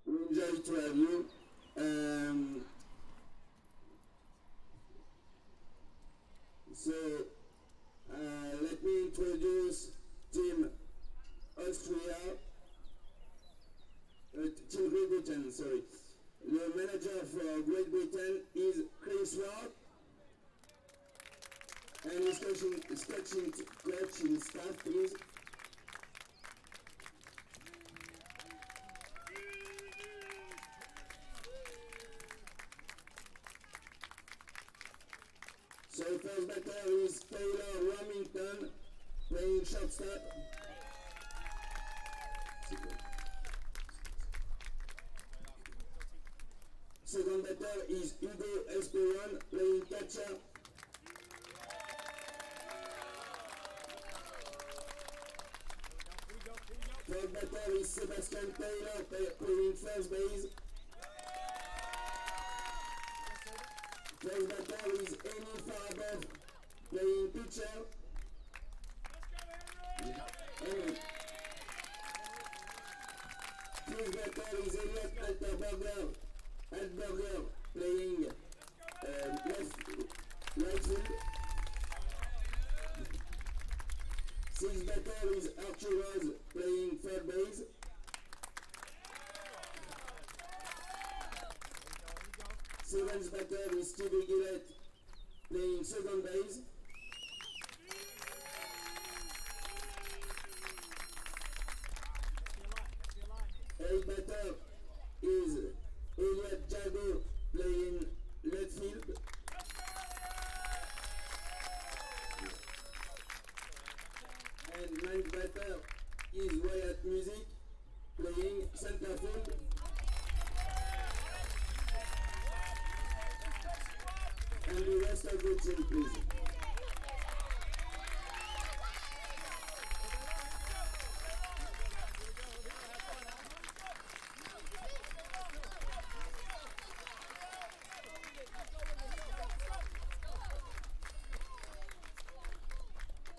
We enjoy to have you. Let me introduce Team Austria, Team Great Britain, sorry. The manager for Great Britain is Chris Ward, and his coaching staff, please. So first batter is Taylor Remington, playing shortstop. Second batter is Hugo Esperon, playing catcher. Third batter is Sebastian Taylor, playing first base. Fourth batter is Amy Farber, playing pitcher. Fifth batter is Elliot Altberger, playing right field. Sixth batter is Archie Rose, playing third base. Seventh batter is Stevie Gillett, playing second base. Eighth batter is Elliot Jago, playing left field. And ninth batter is Wyatt Music, playing center field. And the rest of the team, please.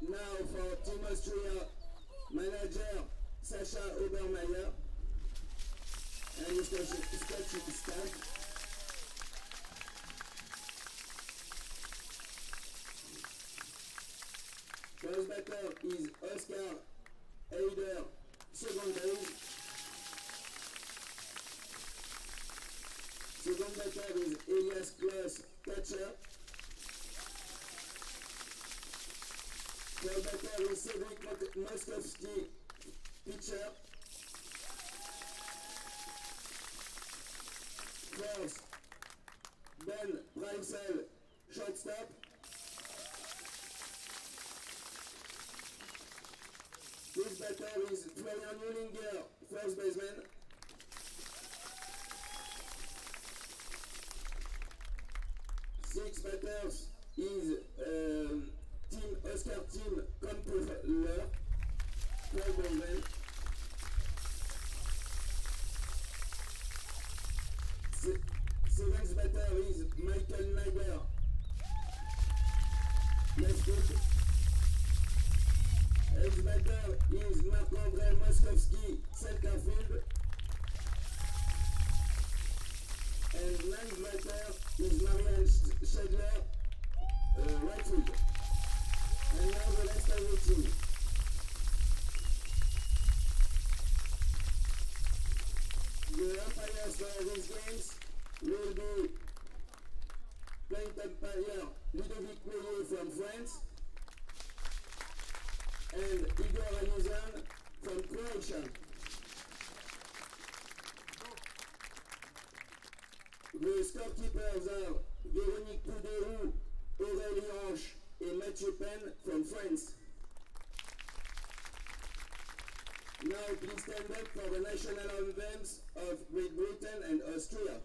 Now for Team Austria, manager Sasha Obermeier and his coaching staff. First batter is Oscar Heider, second base. Second batter is Elias Klaus, catcher. Third batter is Cedric Moskowski, pitcher. Fourth, Ben Preissel, shortstop. Fifth batter is Florian Ullinger, first baseman. Sixth batter is Oscar Tim Compeller, third baseman. Seventh batter is Michael Niger, left field. Eighth batter is Marc-André Moskowski, center field. And ninth batter is Marianne Schedler, right field. And now the rest of the team. The umpires for these games will be plaintiff umpire Ludovic Meillet from France and Igor Anuzan from Croatia. The scorekeepers are Véronique Poudérou, Aurélie Hanche et Mathieu Pen from France. Now please stand up for the national anthems of Great Britain and Austria.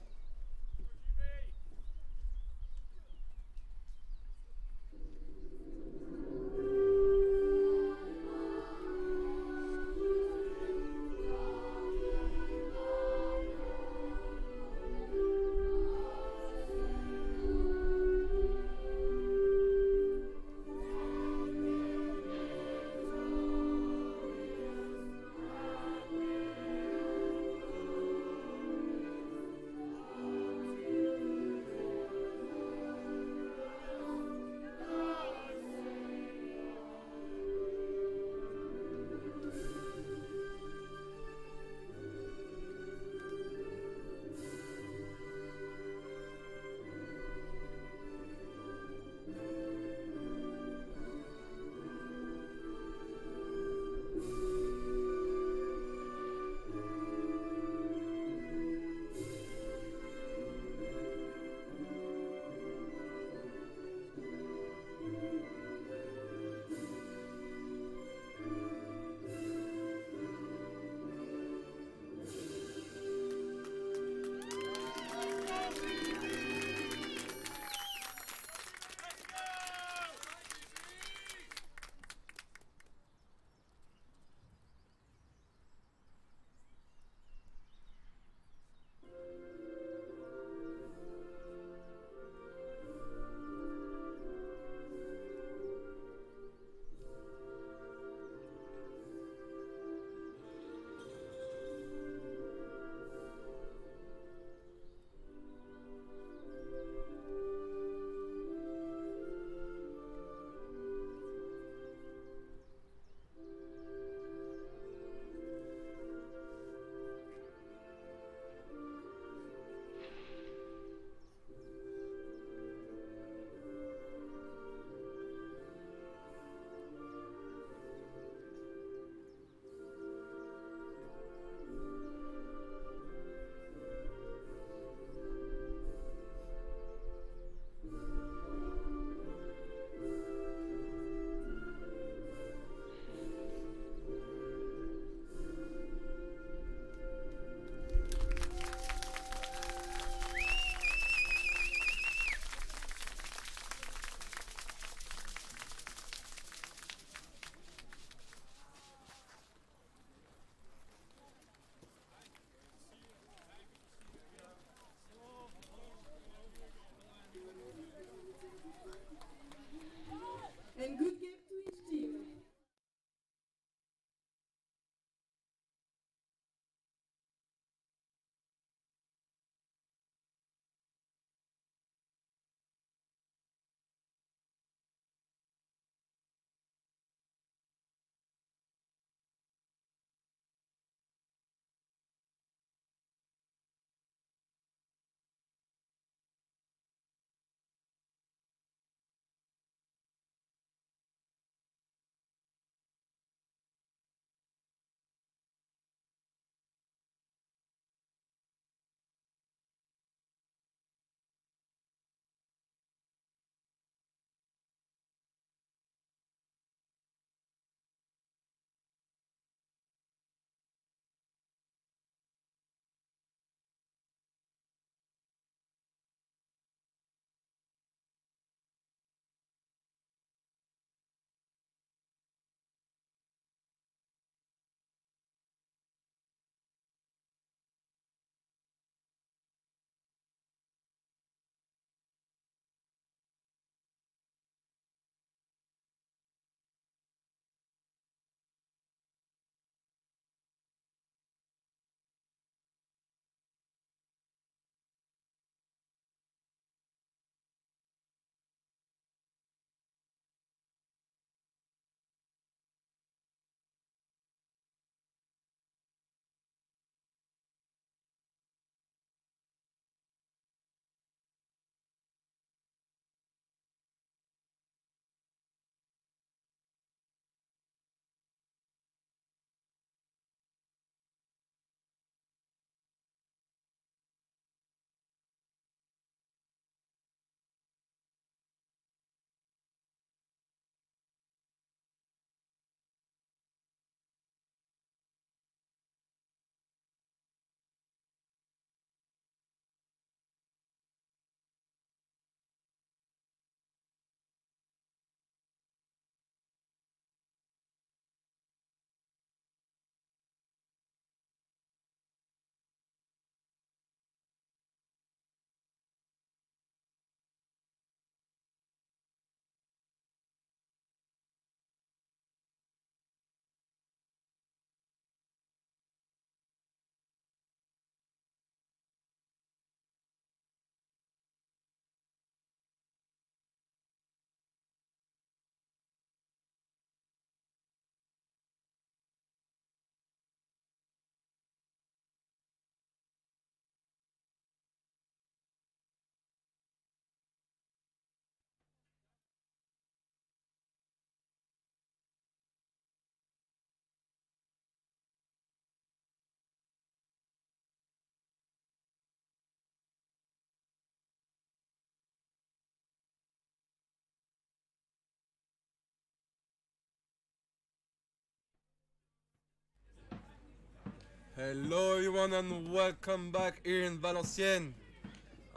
Hello everyone and welcome back here in Valenciennes.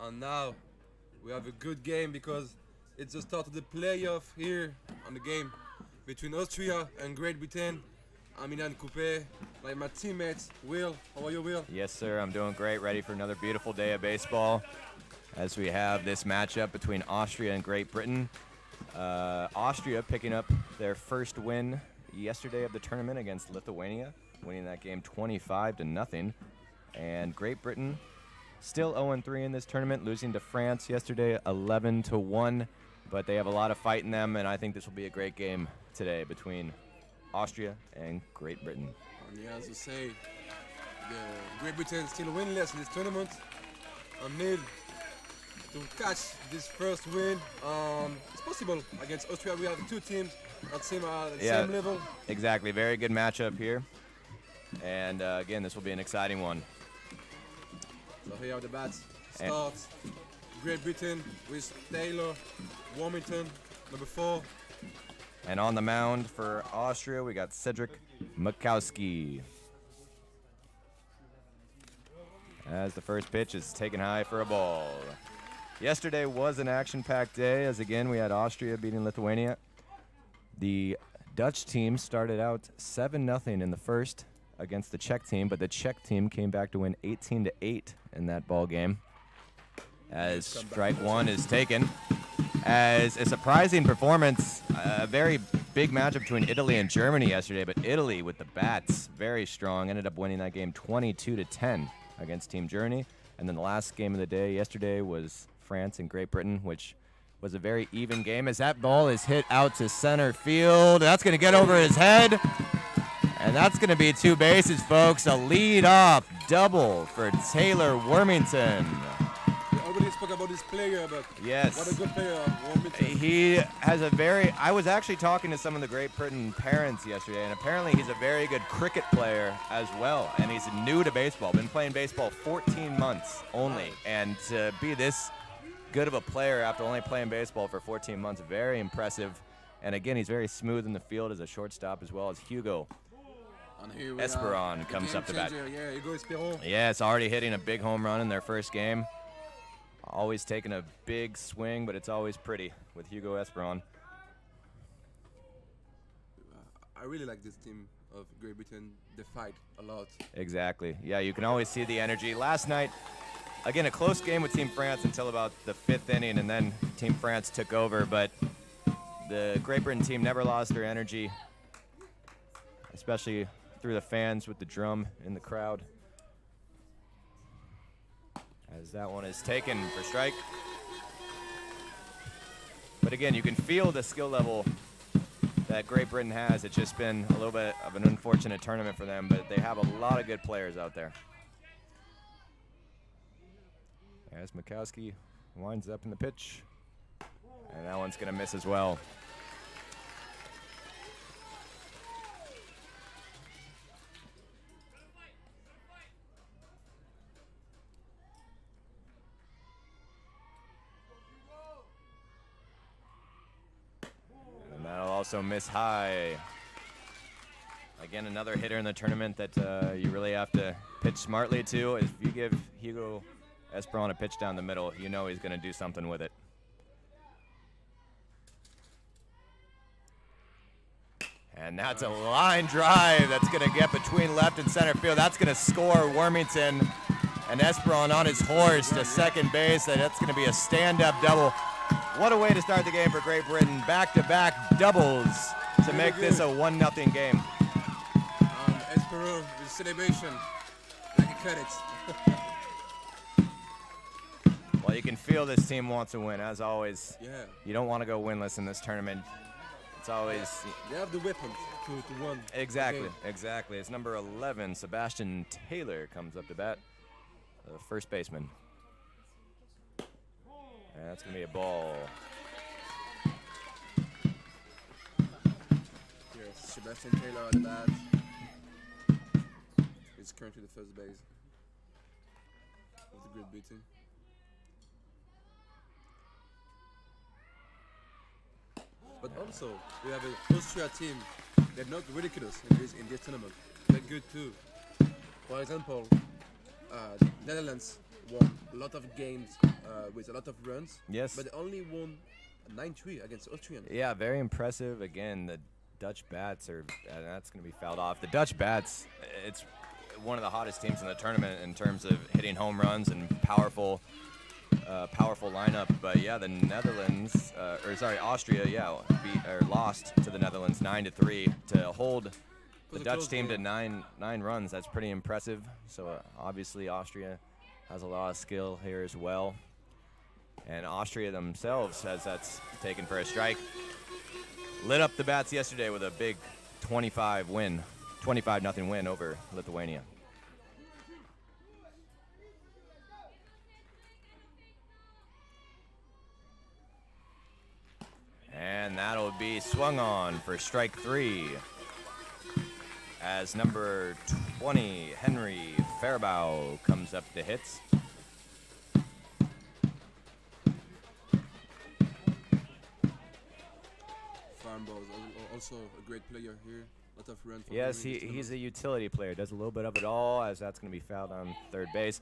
And now we have a good game because it's the start of the playoff here on the game between Austria and Great Britain. I'm Ilan Coupé, like my teammates. Will, how are you, Will? Yes, sir. I'm doing great. Ready for another beautiful day of baseball as we have this matchup between Austria and Great Britain. Austria picking up their first win yesterday of the tournament against Lithuania, winning that game 25-0. And Great Britain still 0-3 in this tournament, losing to France yesterday 11-1. But they have a lot of fight in them, and I think this will be a great game today between Austria and Great Britain. And yeah, as you say, the Great Britain still winless in this tournament. And need to catch this first win. It's possible against Austria. We have two teams at same level. Exactly. Very good matchup here. And again, this will be an exciting one. So here are the bats. Starts Great Britain with Taylor, Warmington, number 4. And on the mound for Austria, we got Cedric Mikowski. As the first pitch is taken high for a ball. Yesterday was an action-packed day, as again we had Austria beating Lithuania. The Dutch team started out 7-0 in the first against the Czech team, but the Czech team came back to win 18-8 in that ball game. As strike one is taken. As a surprising performance, a very big matchup between Italy and Germany yesterday, but Italy with the bats, very strong, ended up winning that game 22-10 against Team Germany. And then the last game of the day yesterday was France and Great Britain, which was a very even game as that ball is hit out to center field. That's going to get over his head. And that's going to be 2 bases, folks. A lead-off double for Taylor Wormington. We already spoke about this player, but yes, what a good player, Wormington. He has a very... I was actually talking to some of the Great Britain parents yesterday, and apparently he's a very good cricket player as well. And he's new to baseball. Been playing baseball 14 months only. And to be this good of a player after only playing baseball for 14 months, very impressive. And again, he's very smooth in the field as a shortstop, as well as Hugo Esperon comes up to bat. Yeah, Hugo Esperon. Yes, already hitting a big home run in their first game. Always taking a big swing, but it's always pretty with Hugo Esperon. I really like this team of Great Britain. They fight a lot. Exactly. Yeah, you can always see the energy. Last night, again, a close game with Team France until about the 5th inning, and then Team France took over. But the Great Britain team never lost their energy, especially through the fans with the drum in the crowd. As that one is taken for strike. But again, you can feel the skill level that Great Britain has. It's just been a little bit of an unfortunate tournament for them, but they have a lot of good players out there. As Mikowski winds up in the pitch. And that one's going to miss as well. Also miss high. Again, another hitter in the tournament that you really have to pitch smartly to. If you give Hugo Esperon a pitch down the middle, you know he's going to do something with it. And that's a line drive that's going to get between left and center field. That's going to score Wormington, and Esperon on his horse to second base. And that's going to be a stand-up double. What a way to start the game for Great Britain. Back-to-back doubles to make this a 1-0 game. Esperon with celebration, like a cut it. Well, you can feel this team wants to win, as always. Yeah. You don't want to go winless in this tournament. It's always... They have the weapons to win. Exactly, exactly. It's number 11, Sebastian Taylor, comes up to bat, the first baseman. And that's going to be a ball. Here's Sebastian Taylor at the bat. He's currently the first base of the Great Britain. But also, we have an Austria team. They're not ridiculous in this tournament. They're good too. For example, Netherlands won a lot of games with a lot of runs. Yes. But they only won 9-3 against Austrian. Yeah, very impressive. Again, the Dutch Bats are, that's going to be fouled off. The Dutch Bats, it's one of the hottest teams in the tournament in terms of hitting home runs and powerful lineup. But yeah, the Netherlands, Austria, lost to the Netherlands 9-3 to hold the Dutch team to nine runs. That's pretty impressive. So obviously Austria has a lot of skill here as well. And Austria themselves, as that's taken for a strike, lit up the Bats yesterday with a big 25-0 win over Lithuania. And that'll be swung on for strike 3 as number 20, Henry Faribault, comes up to hits. Faribault is also a great player here. A lot of runs. Yes, he's a utility player. Does a little bit of it all, as that's going to be fouled on third base.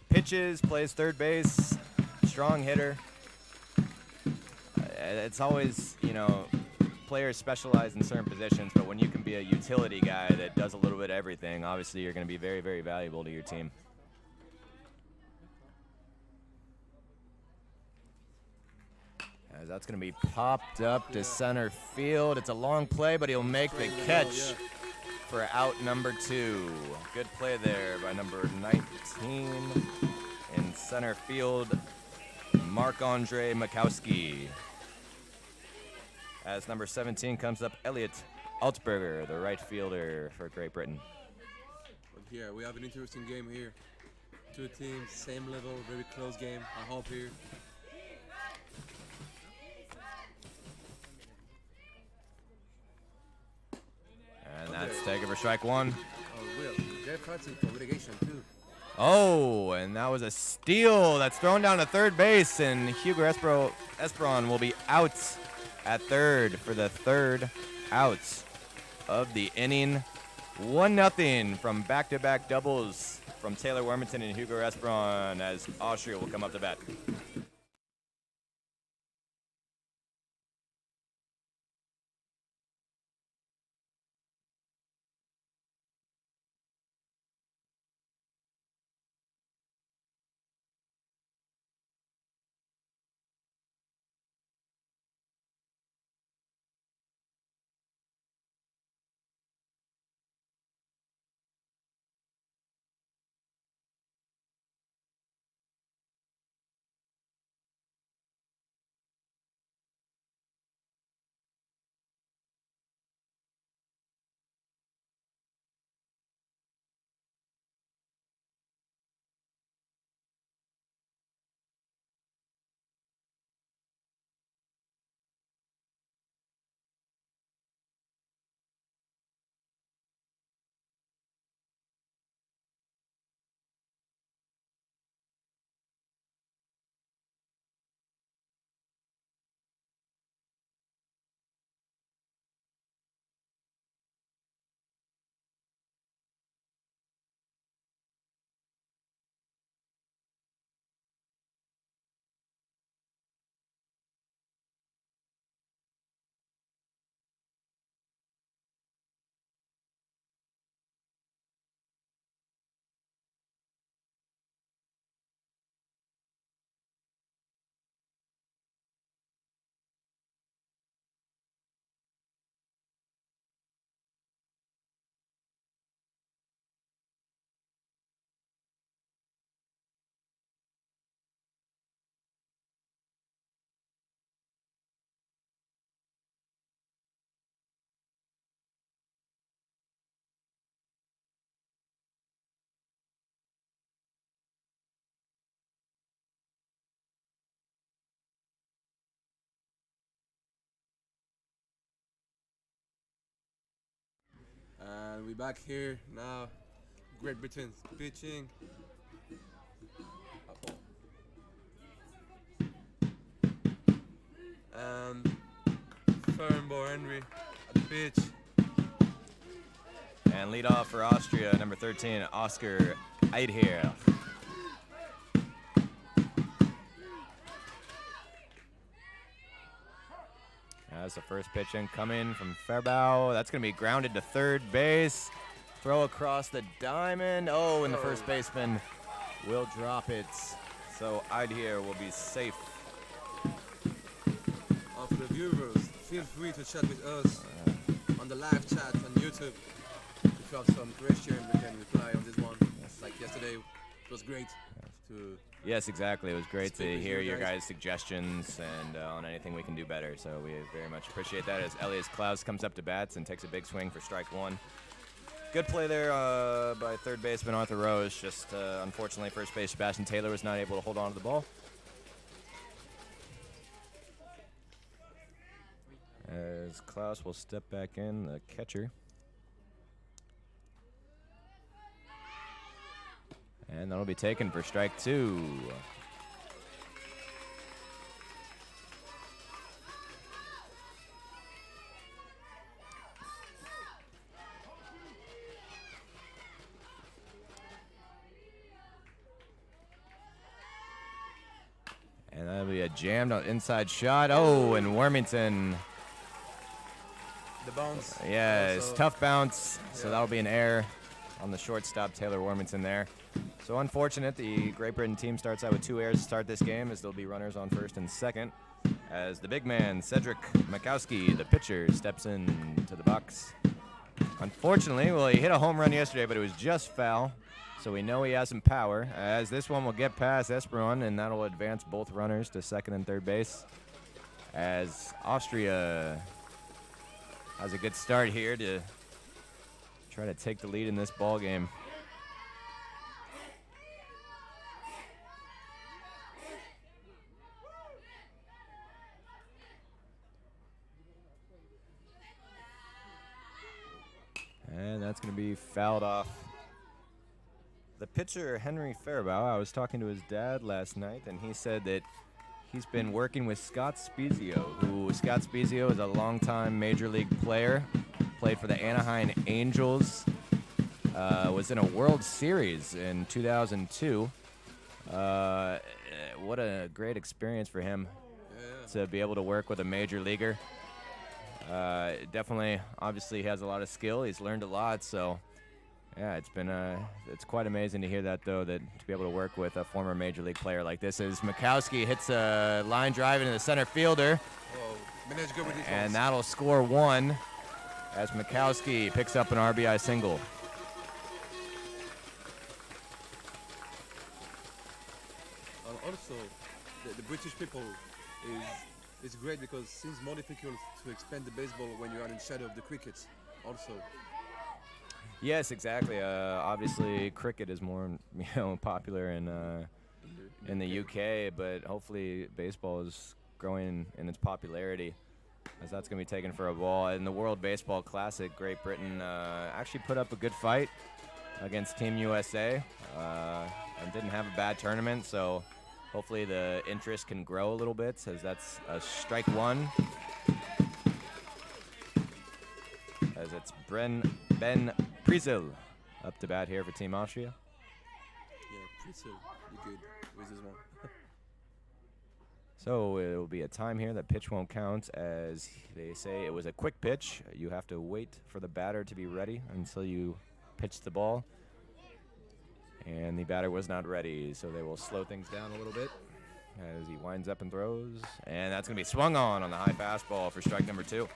Pitches, plays third base, strong hitter. It's always, players specialize in certain positions, but when you can be a utility guy that does a little bit of everything, obviously you're going to be very, very valuable to your team. As that's going to be popped up to center field. It's a long play, but he'll make the catch for out number 2. Good play there by number 19 in center field, Marc-Andre Makowski. As number 17 comes up, Elliot Altberger, the right fielder for Great Britain. But here we have an interesting game here. Two teams, same level, very close game. I hope here. And that's taken for strike 1. Oh, Will. They're fighting for relegation too. Oh, and that was a steal that's thrown down to third base, and Hugo Esperon will be out at third for the third outs of the inning. 1-0 from back-to-back doubles from Taylor Wormington and Hugo Esperon as Austria will come up to bat. And we're back here now. Great Britain's pitching. And Faribault Henry at the pitch. And lead off for Austria, number 13, Oscar Eidher. That's the first pitch incoming from Fairbau. That's going to be grounded to third base. Throw across the diamond. Oh, and the first baseman will drop it. So Eidher will be safe. For the viewers, feel free to chat with us on the live chat on YouTube. If you have some question, we can reply on this one. Like yesterday, it was great to. Yes, exactly. It was great Speak to with hear you your guys. guys' suggestions and on anything we can do better. So we very much appreciate that as Elias Klaus comes up to bats and takes a big swing for strike one. Good play there by third baseman Arthur Rose. Just unfortunately, first base Sebastian Taylor was not able to hold on to the ball. As Klaus will step back in, the catcher. And that'll be taken for strike two. And that'll be a jammed inside shot. Oh, and Wormington. The bounce. Yeah, it's Also- tough bounce. So Yeah. that'll be an error on the shortstop, Taylor Wormington there. So unfortunate, the Great Britain team starts out with 2 errors to start this game, as there'll be runners on first and second. As the big man, Cedric Makowski, the pitcher, steps in to the box. Unfortunately, well, he hit a home run yesterday, but it was just foul. So we know he has some power, as this one will get past Esperon, and that'll advance both runners to second and third base. As Austria has a good start here to try to take the lead in this ball game. And that's going to be fouled off. The pitcher, Henry Fairbau, I was talking to his dad last night, and he said that he's been working with Scott Spezio, who Scott Spezio is a longtime major league player, played for the Anaheim Angels, was in a World Series in 2002. What a great experience for him to be able to work with a major leaguer. Definitely, obviously, he has a lot of skill. He's learned a lot, so yeah, it's quite amazing to hear that, though, that to be able to work with a former major league player like this. As Makowski hits a line drive into the center fielder, Manage good with and that'll score one as Makowski picks up an RBI single. Also, the British people is great because it seems more difficult to expand the baseball when you are in shadow of the cricket. Also, Yes, exactly. Obviously, cricket is more, popular in the UK, but hopefully baseball is growing in its popularity, as that's going to be taken for a ball. In the World Baseball Classic, Great Britain actually put up a good fight against Team USA and didn't have a bad tournament, so hopefully the interest can grow a little bit, as that's a strike one. As it's Ben Prizel up to bat here for Team Austria. yeah, pretty good with this one. So it will be a time here that pitch won't count, as they say it was a quick pitch. You have to wait for the batter to be ready until you pitch the ball. And the batter was not ready, so they will slow things down a little bit as he winds up and throws. And that's going to be swung on the high fastball for strike number 2.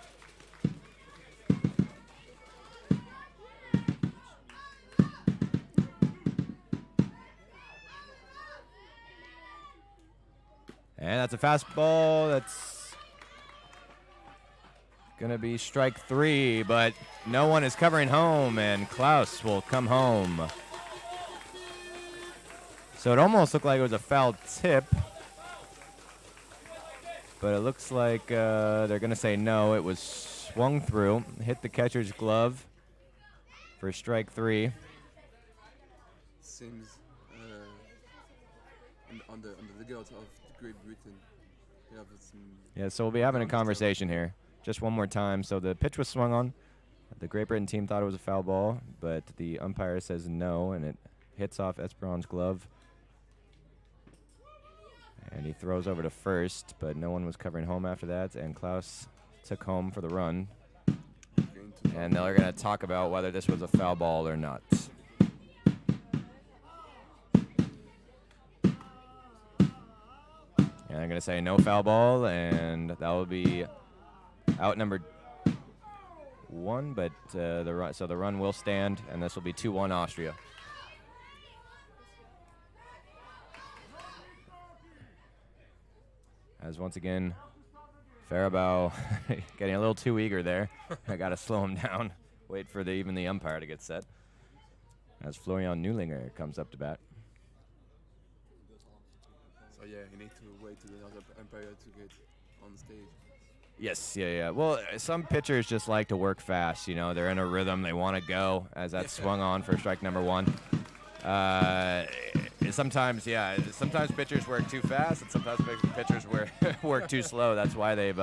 And that's a fastball. That's going to be strike 3, but no one is covering home, and Klaus will come home. So it almost looked like it was a foul tip, but it looks like they're going to say no. It was swung through, hit the catcher's glove for strike 3. Seems on the dugout of Great Britain. You have some Yeah, so we'll be having a conversation here just one more time. So the pitch was swung on The Great Britain team thought it was a foul ball, but the umpire says no, and it hits off Esperon's glove. And he throws over to first, but no one was covering home after that, and Klaus took home for the run. And they're going to talk about whether this was a foul ball or not. And they're going to say no foul ball, and that will be out number 1, but so the run will stand, and this will be 2-1 Austria. As once again, Faribault getting a little too eager there. I got to slow him down. Wait for even the umpire to get set. As Florian Neulinger comes up to bat. So yeah, you need to wait to the other umpire to get on stage. Yes, yeah. Well, some pitchers just like to work fast. You know, they're in a rhythm. They want to go as that swung on for strike number 1. Sometimes pitchers work too fast, and sometimes pitchers work too slow. That's why they've,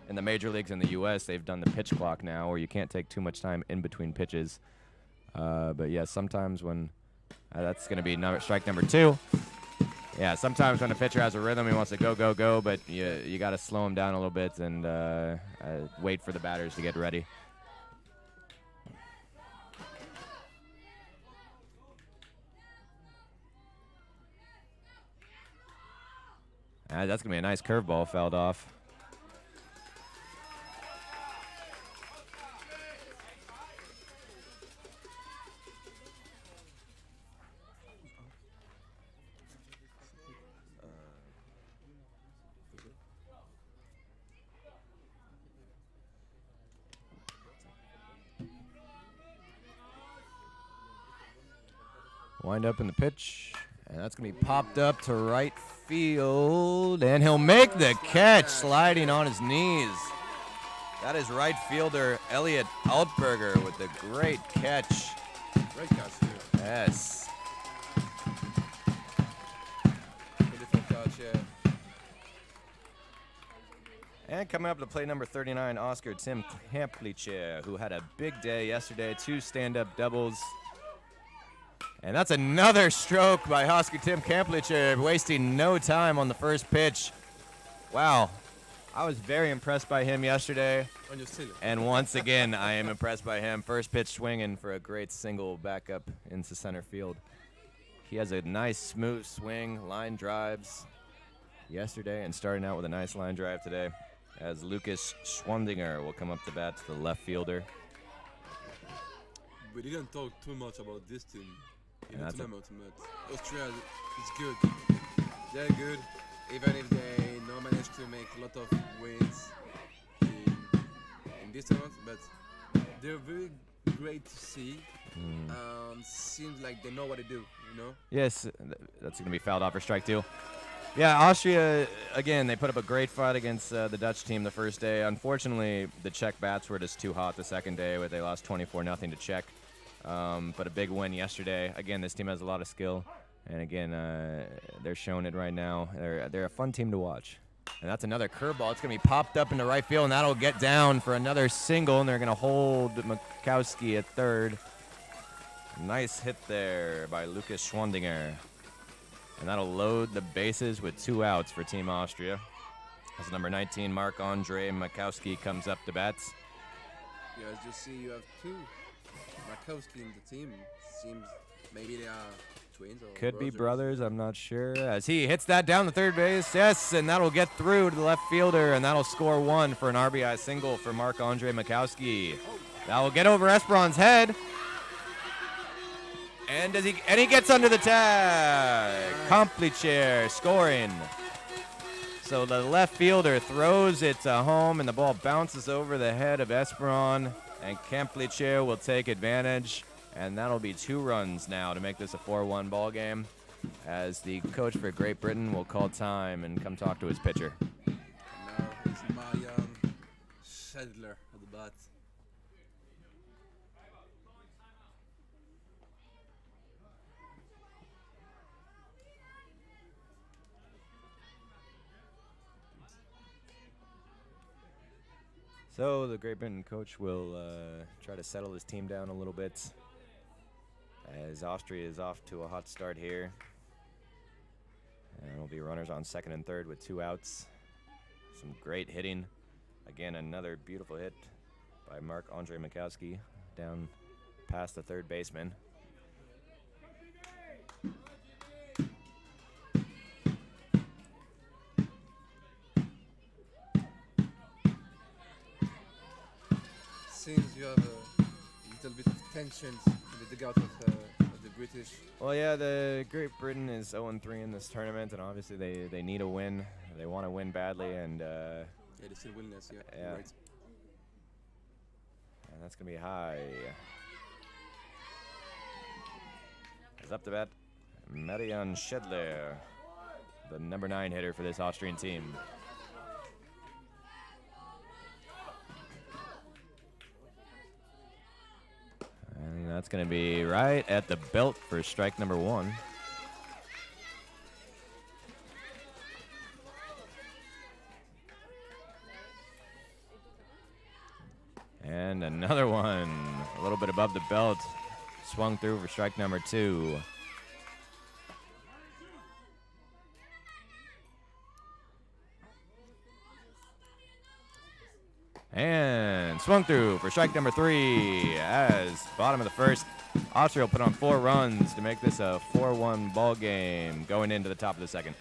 in the major leagues in the U.S., they've done the pitch clock now, where you can't take too much time in between pitches. But yeah, sometimes when that's going to be strike number 2. Yeah, sometimes when a pitcher has a rhythm, he wants to go, but you got to slow him down a little bit and wait for the batters to get ready. That's going to be a nice curveball fouled off. Wind up in the pitch. And that's going to be popped up to right field. And he'll make the catch, sliding on his knees. That is right fielder Elliot Altberger with a great catch. Great catch, too. Yes. Beautiful catch, yeah. And coming up to play number 39, Oscar Tim Kamplicher, who had a big day yesterday. 2 stand-up doubles. And that's another stroke by Oscar Tim Kamplicher, wasting no time on the first pitch. Wow. I was very impressed by him yesterday. And once again, I am impressed by him. First pitch swinging for a great single back up into center field. He has a nice, smooth swing, line drives yesterday, and starting out with a nice line drive today, as Lucas Schwandinger will come up to bat to the left fielder. We didn't talk too much about this team. Austria is good. They're good, even if they not manage to make a lot of wins in this tournament, but they're very great to see. Seems like they know what to do, you know? Yes, that's going to be fouled off for strike 2. Yeah, Austria, again, they put up a great fight against the Dutch team the first day. Unfortunately, the Czech bats were just too hot the second day, where they lost 24-0 to Czech. But a big win yesterday. Again, this team has a lot of skill, and again, they're showing it right now. They're a fun team to watch. And that's another curveball. It's going to be popped up into right field, and that'll get down for another single, and they're going to hold Makowski at third. Nice hit there by Lucas Schwandinger. And that'll load the bases with 2 outs for Team Austria. As number 19, Marc-Andre Makowski comes up to bat. Yeah, as you see, you have 2 Makowski in the team. Seems maybe they are twins or could be brothers, I'm not sure. As he hits that down the third base, yes, and that'll get through to the left fielder, and that'll score 1 for an RBI single for Marc-Andre Makowski. That will get over Esperon's head. And he gets under the tag. Kamplicher scoring. So the left fielder throws it home, and the ball bounces over the head of Esperon. And Kamplicher will take advantage, and that'll be 2 runs now to make this a 4-1 ball game, as the coach for Great Britain will call time and come talk to his pitcher. Now it's Marian Schedler at the bat. So the Great Britain coach will try to settle his team down a little bit as Austria is off to a hot start here. And it'll be runners on second and third with 2 outs. Some great hitting. Again, another beautiful hit by Marc-Andre Mikowski down past the third baseman. Seems you have a little bit of tension in the dugout of the British. Well, yeah, the Great Britain is 0-3 in this tournament, and obviously they need a win. They want to win badly, and Yeah, they still win this, yeah. Yeah. Right. and that's going to be high. As up to bat, Marian Schedler, the number 9 hitter for this Austrian team. And that's going to be right at the belt for strike number 1. And another one, a little bit above the belt, swung through for strike number 2. And swung through for strike number 3 as bottom of the first. Austria will put on 4 runs to make this a 4-1 ball game going into the top of the second.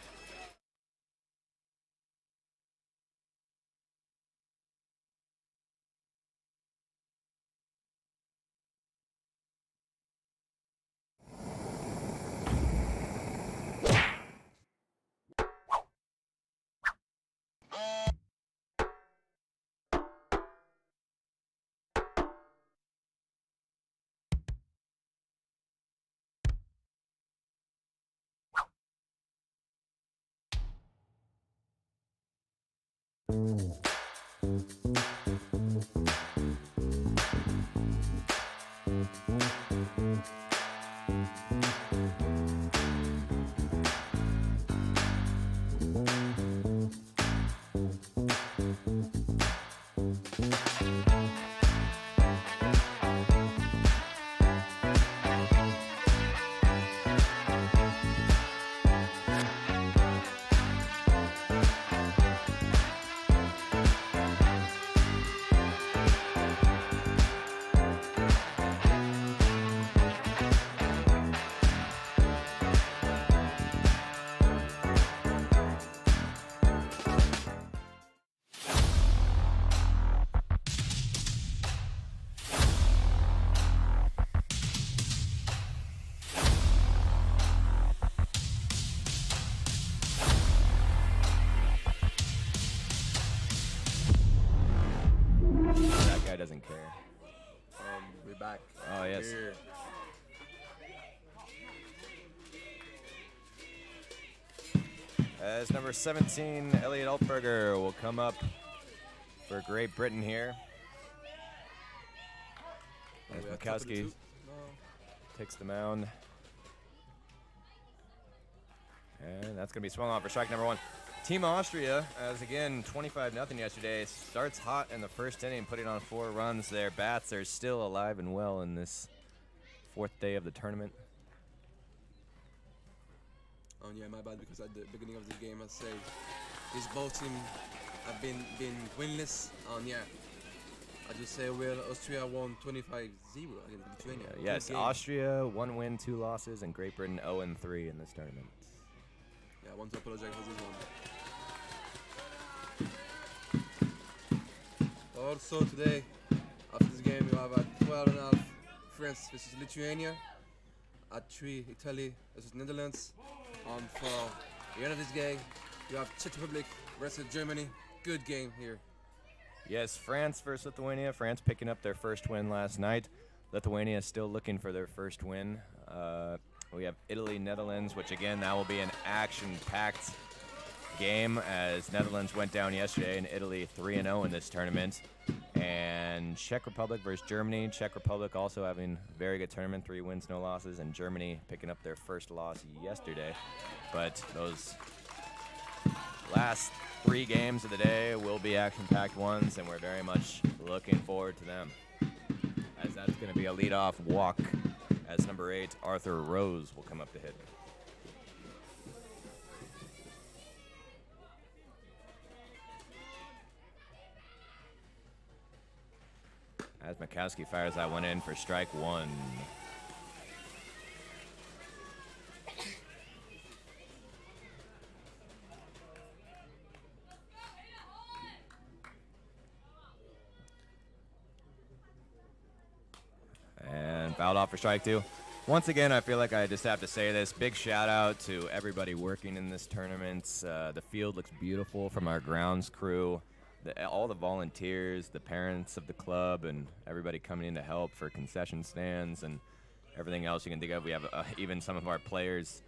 That guy doesn't care. We're back. Oh, yes. Here. As number 17, Elliot Altberger will come up for Great Britain here. As We are top of the Mikowski two. takes the mound. And that's going to be swung on for strike number 1. Team Austria, as again, 25-0 yesterday, starts hot in the first inning, putting on 4 runs. Their bats are still alive and well in this 4th day of the tournament. Oh yeah, my bad, because at the beginning of the game I say these both teams have been winless. Yeah, I just say well Austria won 25-0 against Lithuania. Good Yes, game. Austria, 1 win, 2 losses, and Great Britain 0-3 in this tournament. Yeah, I want to apologize for this one. Also today, after this game, you have at 12.5 France versus Lithuania, at 3 Italy versus Netherlands. And for the end of this game, you have Czech Republic versus Germany. Good game here. Yes, France versus Lithuania. France picking up their first win last night. Lithuania still looking for their first win. We have Italy, Netherlands, which again, that will be an action-packed game as Netherlands went down yesterday and Italy 3-0 in this tournament. And Czech Republic versus Germany. Czech Republic also having a very good tournament, 3 wins, no losses, and Germany picking up their first loss yesterday. But those last 3 games of the day will be action-packed ones, and we're very much looking forward to them. As that's going to be a leadoff walk, as number 8, Arthur Rose, will come up to hit. As Mikowski fires that one in for strike 1. And fouled off for strike 2. Once again, I feel like I just have to say this. Big shout out to everybody working in this tournament. The field looks beautiful from our grounds crew. All the volunteers, the parents of the club, and everybody coming in to help for concession stands and everything else you can think of. We have even some of our players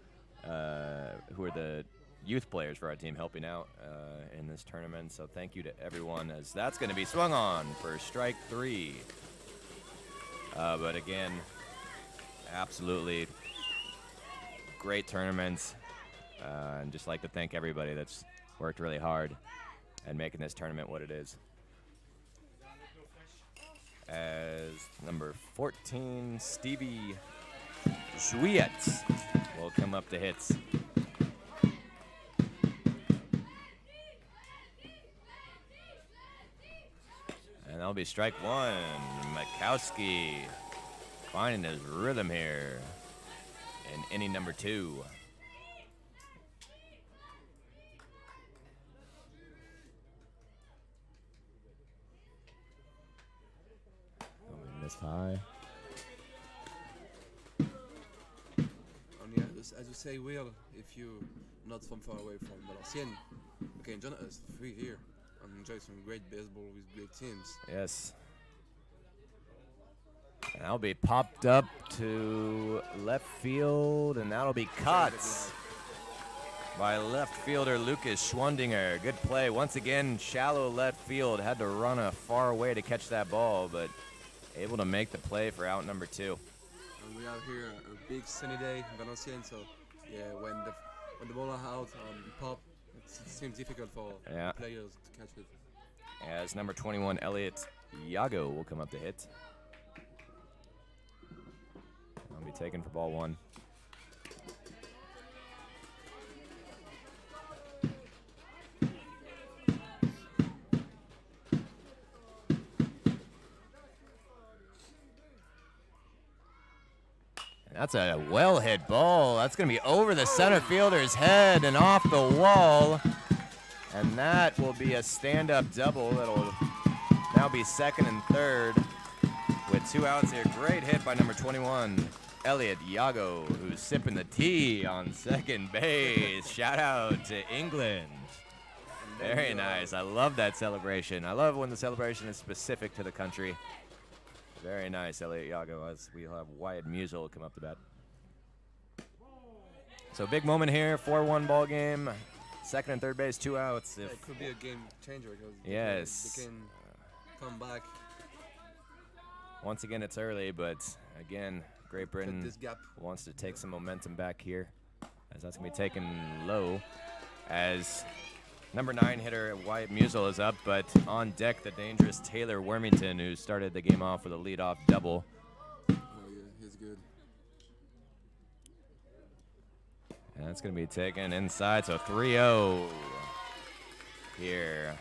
who are the youth players for our team helping out in this tournament. So thank you to everyone, as that's going to be swung on for strike 3. But again, absolutely great tournament. And just like to thank everybody that's worked really hard and making this tournament what it is. As number 14, Stevie Juliet, will come up to hits. And that'll be strike 1. Mikowski finding his rhythm here in inning number 2. Missed high. Only as you say, Will, if you're not from far away from Valenciennes, you can join us free here and enjoy some great baseball with great teams. Yes. And that'll be popped up to left field, and that'll be caught by left fielder Lucas Schwandinger. Good play. Once again, shallow left field. Had to run a far way to catch that ball, but able to make the play for out number 2. And we have here a big sunny day in Valenciennes, so yeah, when the ball are out pop, it seems difficult for players to catch it. As number 21, Elliot Iago, will come up to hit. I'll be taken for ball 1. That's a well-hit ball. That's going to be over the center fielder's head and off the wall. And that will be a stand-up double. That'll now be second and third with 2 outs here. Great hit by number 21, Elliot Iago, who's sipping the tea on second base. Shout out to England. Very nice. I love that celebration. I love when the celebration is specific to the country. Very nice, Elliot Iago, as we'll have Wyatt Musial come up to bat. So big moment here, 4-1 ball game. Second and third base, 2 outs. Yeah, it could be a game changer because yes, they can come back. Once again, it's early, but again, Great Britain this gap. wants to take some momentum back here, as that's going to be taken low, as number 9 hitter Wyatt Musial is up, but on deck the dangerous Taylor Wormington, who started the game off with a leadoff double. Oh yeah, he's good. And that's going to be taken inside, so 3-0 here.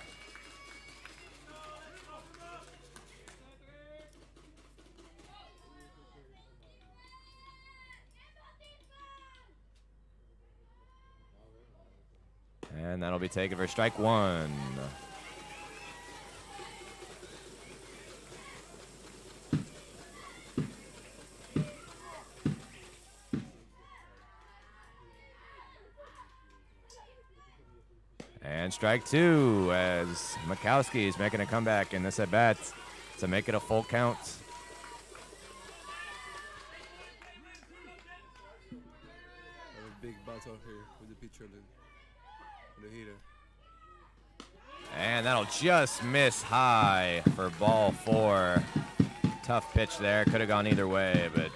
And that'll be taken for strike 1. And strike 2, as Mikowski is making a comeback in this at bat to make it a full count. A big battle here with the pitcher. The heater. And that'll just miss high for ball 4. Tough pitch there. Could have gone either way, but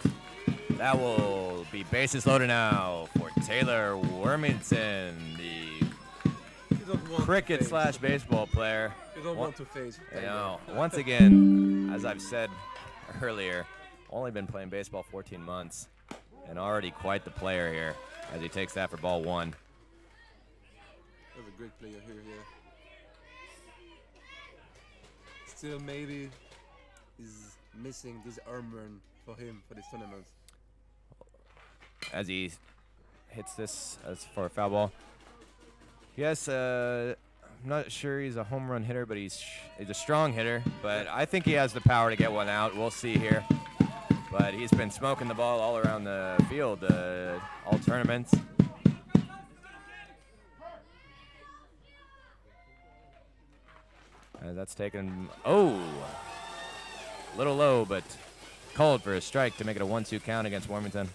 that will be bases loaded now for Taylor Wormington. Don't want to cricket face. slash baseball player. You don't Wa- want to face. You know, once again, as I've said earlier, only been playing baseball 14 months and already quite the player here as he takes that for ball one. We have a great player here, yeah. Still, maybe he's missing this armband for him for this tournament. As he hits this as for a foul ball. Yes, I'm not sure he's a home run hitter, but he's a strong hitter. But I think he has the power to get one out. We'll see here. But he's been smoking the ball all around the field, all tournaments. That's taken, a little low, but called for a strike to make it a 1-2 count against Warmington.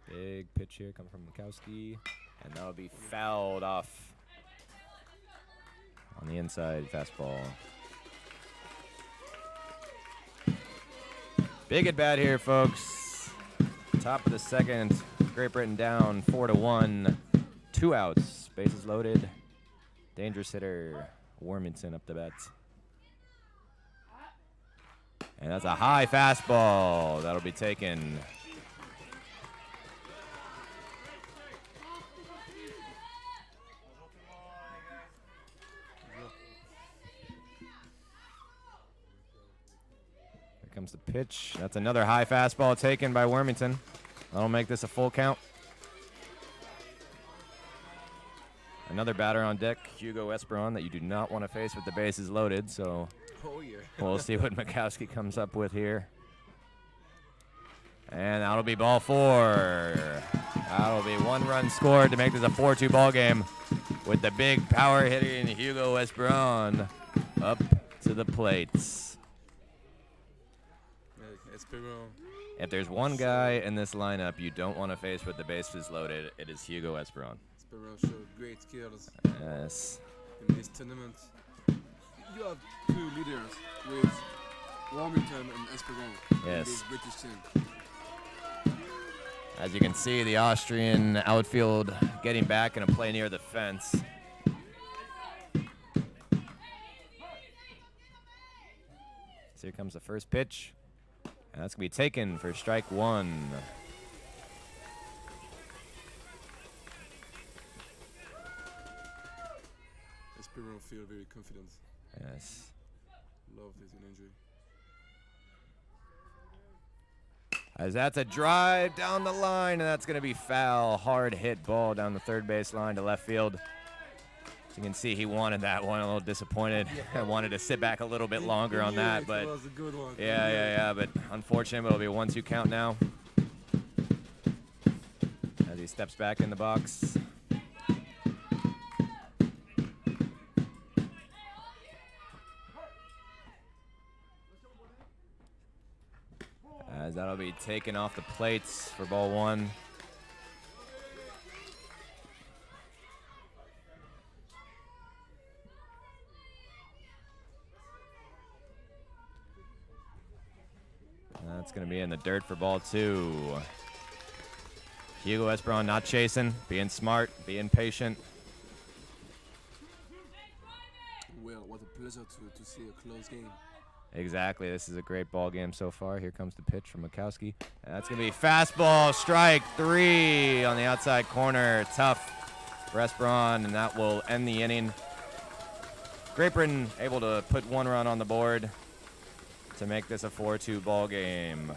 Big pitch here coming from Mikowski, and that'll be fouled off on the inside fastball. Big at bat here, folks. Top of the second, Great Britain down 4-1. 2 outs, bases loaded. Dangerous hitter, Warmington up the bat. And that's a high fastball. That'll be taken. Here comes the pitch. That's another high fastball taken by Warmington. That'll make this a full count. Another batter on deck, Hugo Esperon, that you do not want to face with the bases loaded. So we'll see what Mikowski comes up with here. And that'll be ball 4. That'll be 1 run scored to make this a 4-2 ball game with the big power hitting Hugo Esperon up to the plates. Esperon. If there's one guy in this lineup you don't want to face with the bases loaded, it is Hugo Esperon. Esperon showed great skills Yes. in this tournament. You have 2 leaders with Warmington and Esperon Yes. in this British team. As you can see, the Austrian outfield getting back in a play near the fence. So here comes the first pitch. And that's going to be taken for strike 1. Esperon feel very confident. Yes. Love his energy. As that's a drive down the line, and that's going to be foul. Hard hit ball down the third base line to left field. So you can see he wanted that one. A little disappointed. I wanted to sit back a little bit longer on that, but it was a good one. yeah. But unfortunately, it'll be a 1-2 count now. As he steps back in the box. As that'll be taken off the plates for ball 1. That's going to be in the dirt for ball 2. Hugo Esperon not chasing, being smart, being patient. Well, what a pleasure to see a close game. Exactly. This is a great ball game so far. Here comes the pitch from Mikowski. And that's going to be fastball, strike 3 on the outside corner. Tough for Esperon, and that will end the inning. Great Britain able to put 1 run on the board to make this a 4-2 ball game.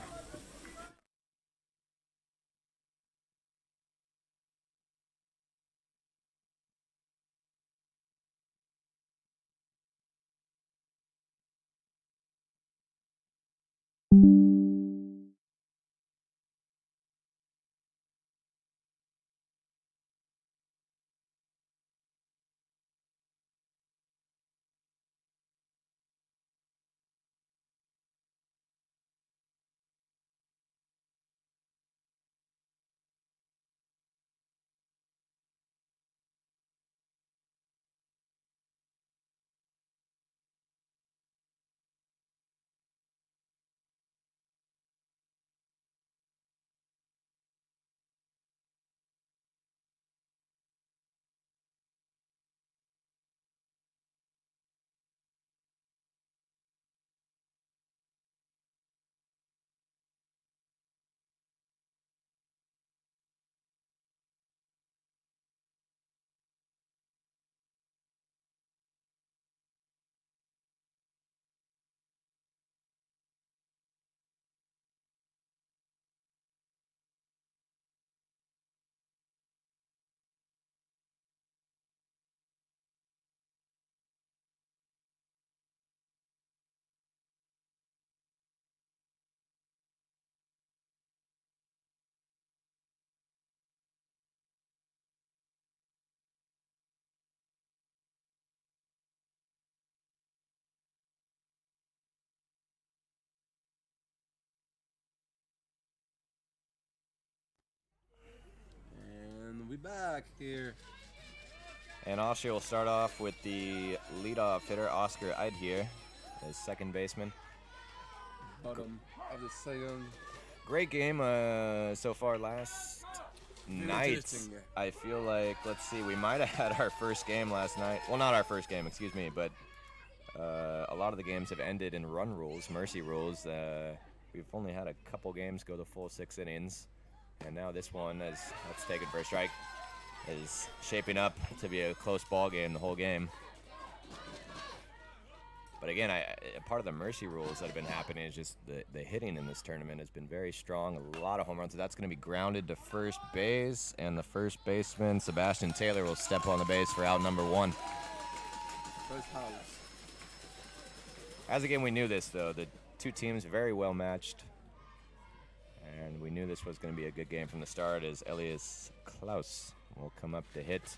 be back here. And Austria will start off with the leadoff hitter, Oscar Eidhier, as second baseman. Bottom of the second. Great game so far last night. Interesting. I feel like, let's see, we might have had our first game last night. Well, not our first game, excuse me, but a lot of the games have ended in run rules, mercy rules. We've only had a couple games go the full 6 innings. And now this one, as that's taken for a strike, is shaping up to be a close ball game the whole game. But again, part of the mercy rules that have been happening is just the hitting in this tournament has been very strong. A lot of home runs. So that's going to be grounded to first base, and the first baseman, Sebastian Taylor, will step on the base for out number 1. First house. As again, we knew this though. The two teams very well matched, and we knew this was going to be a good game from the start. As Elias Klaus will come up to hit.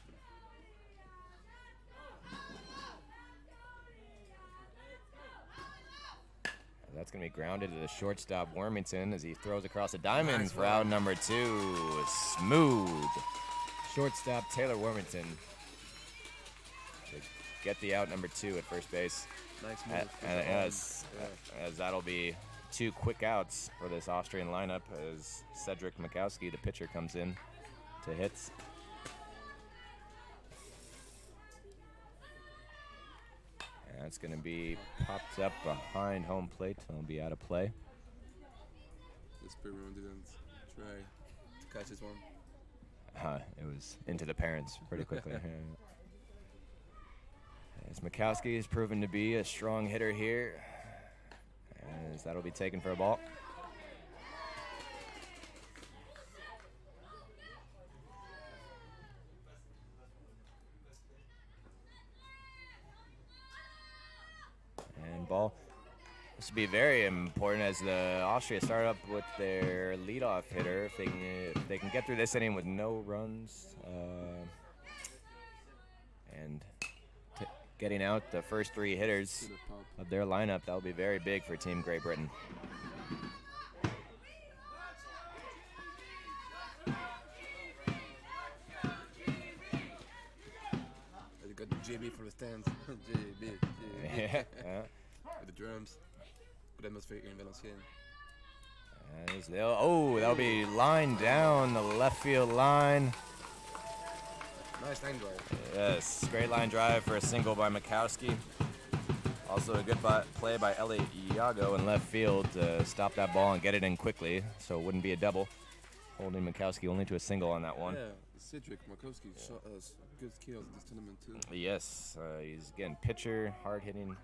That's going to be grounded to the shortstop, Wormington, as he throws across the diamond Nice for one. out number 2. Smooth. Shortstop Taylor Wormington to get the out number 2 at first base. Nice move. As that'll be 2 quick outs for this Austrian lineup as Cedric Mikowski, the pitcher, comes in to hit. And it's going to be popped up behind home plate. It'll be out of play. This Peruvian didn't try to catch this one. It was into the parents pretty quickly. As Mikowski has proven to be a strong hitter here, as that'll be taken for a ball. And ball. This will be very important as the Austria start up with their leadoff hitter. If they can get through this inning with no runs and getting out the first 3 hitters of their lineup, that will be very big for Team Great Britain. They got the JB from the stands. JB. Yeah. With the drums. Good atmosphere here in Valenciennes. That'll be lined down the left field line. Nice line drive. Yes, great line drive for a single by Mikowski. Also a good play by Eli Iago in left field to stop that ball and get it in quickly, so it wouldn't be a double. Holding Mikowski only to a single on that one. Yeah, Cedric Markowski shot us good skills in this tournament too. Yes, he's again pitcher, hard hitting.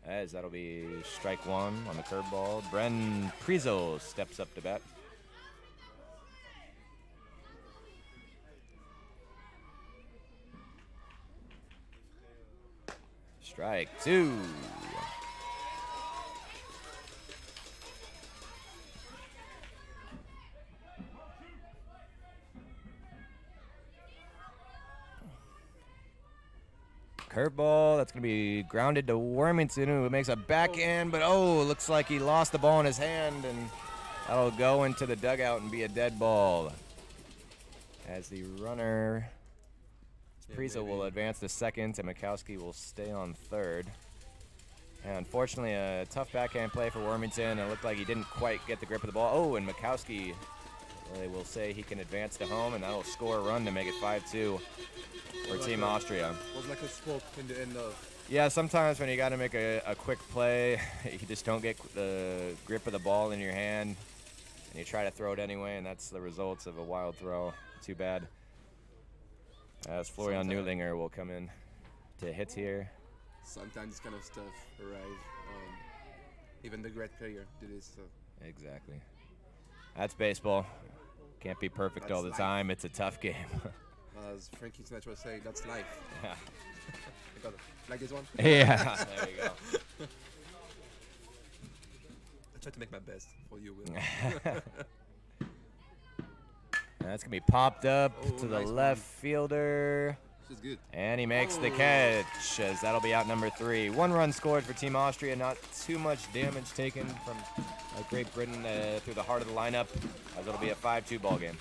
As that'll be strike 1 on the curveball. Bren Prizo steps up to bat. Strike 2. Curveball, that's going to be grounded to Wormington, who makes a backhand, but looks like he lost the ball in his hand, and that'll go into the dugout and be a dead ball. As the runner, Priza will advance to second, and Mikowski will stay on third. And unfortunately, a tough backhand play for Wormington. It looked like he didn't quite get the grip of the ball. And Mikowski, they will say he can advance to home, and that'll score a run to make it 5-2 for Team Austria. Was like a spoke in the end of. Yeah, sometimes when you got to make a quick play, you just don't get the grip of the ball in your hand, and you try to throw it anyway, and that's the results of a wild throw. Too bad. As Florian Neulinger will come in to hit here. Sometimes this kind of stuff arrives. Even the great player did this. So. Exactly. That's baseball. Can't be perfect That's all the life. time. It's a tough game. As Frankie Sinatra say, that's life. Yeah. Like this one? Yeah. There you go. I try to make my best for you, Will. That's going to be popped up to the nice left fielder. This is good. And he makes the catch, as that'll be out number 3. 1 run scored for Team Austria. Not too much damage taken from Great Britain through the heart of the lineup, as it'll be a 5-2 ball game.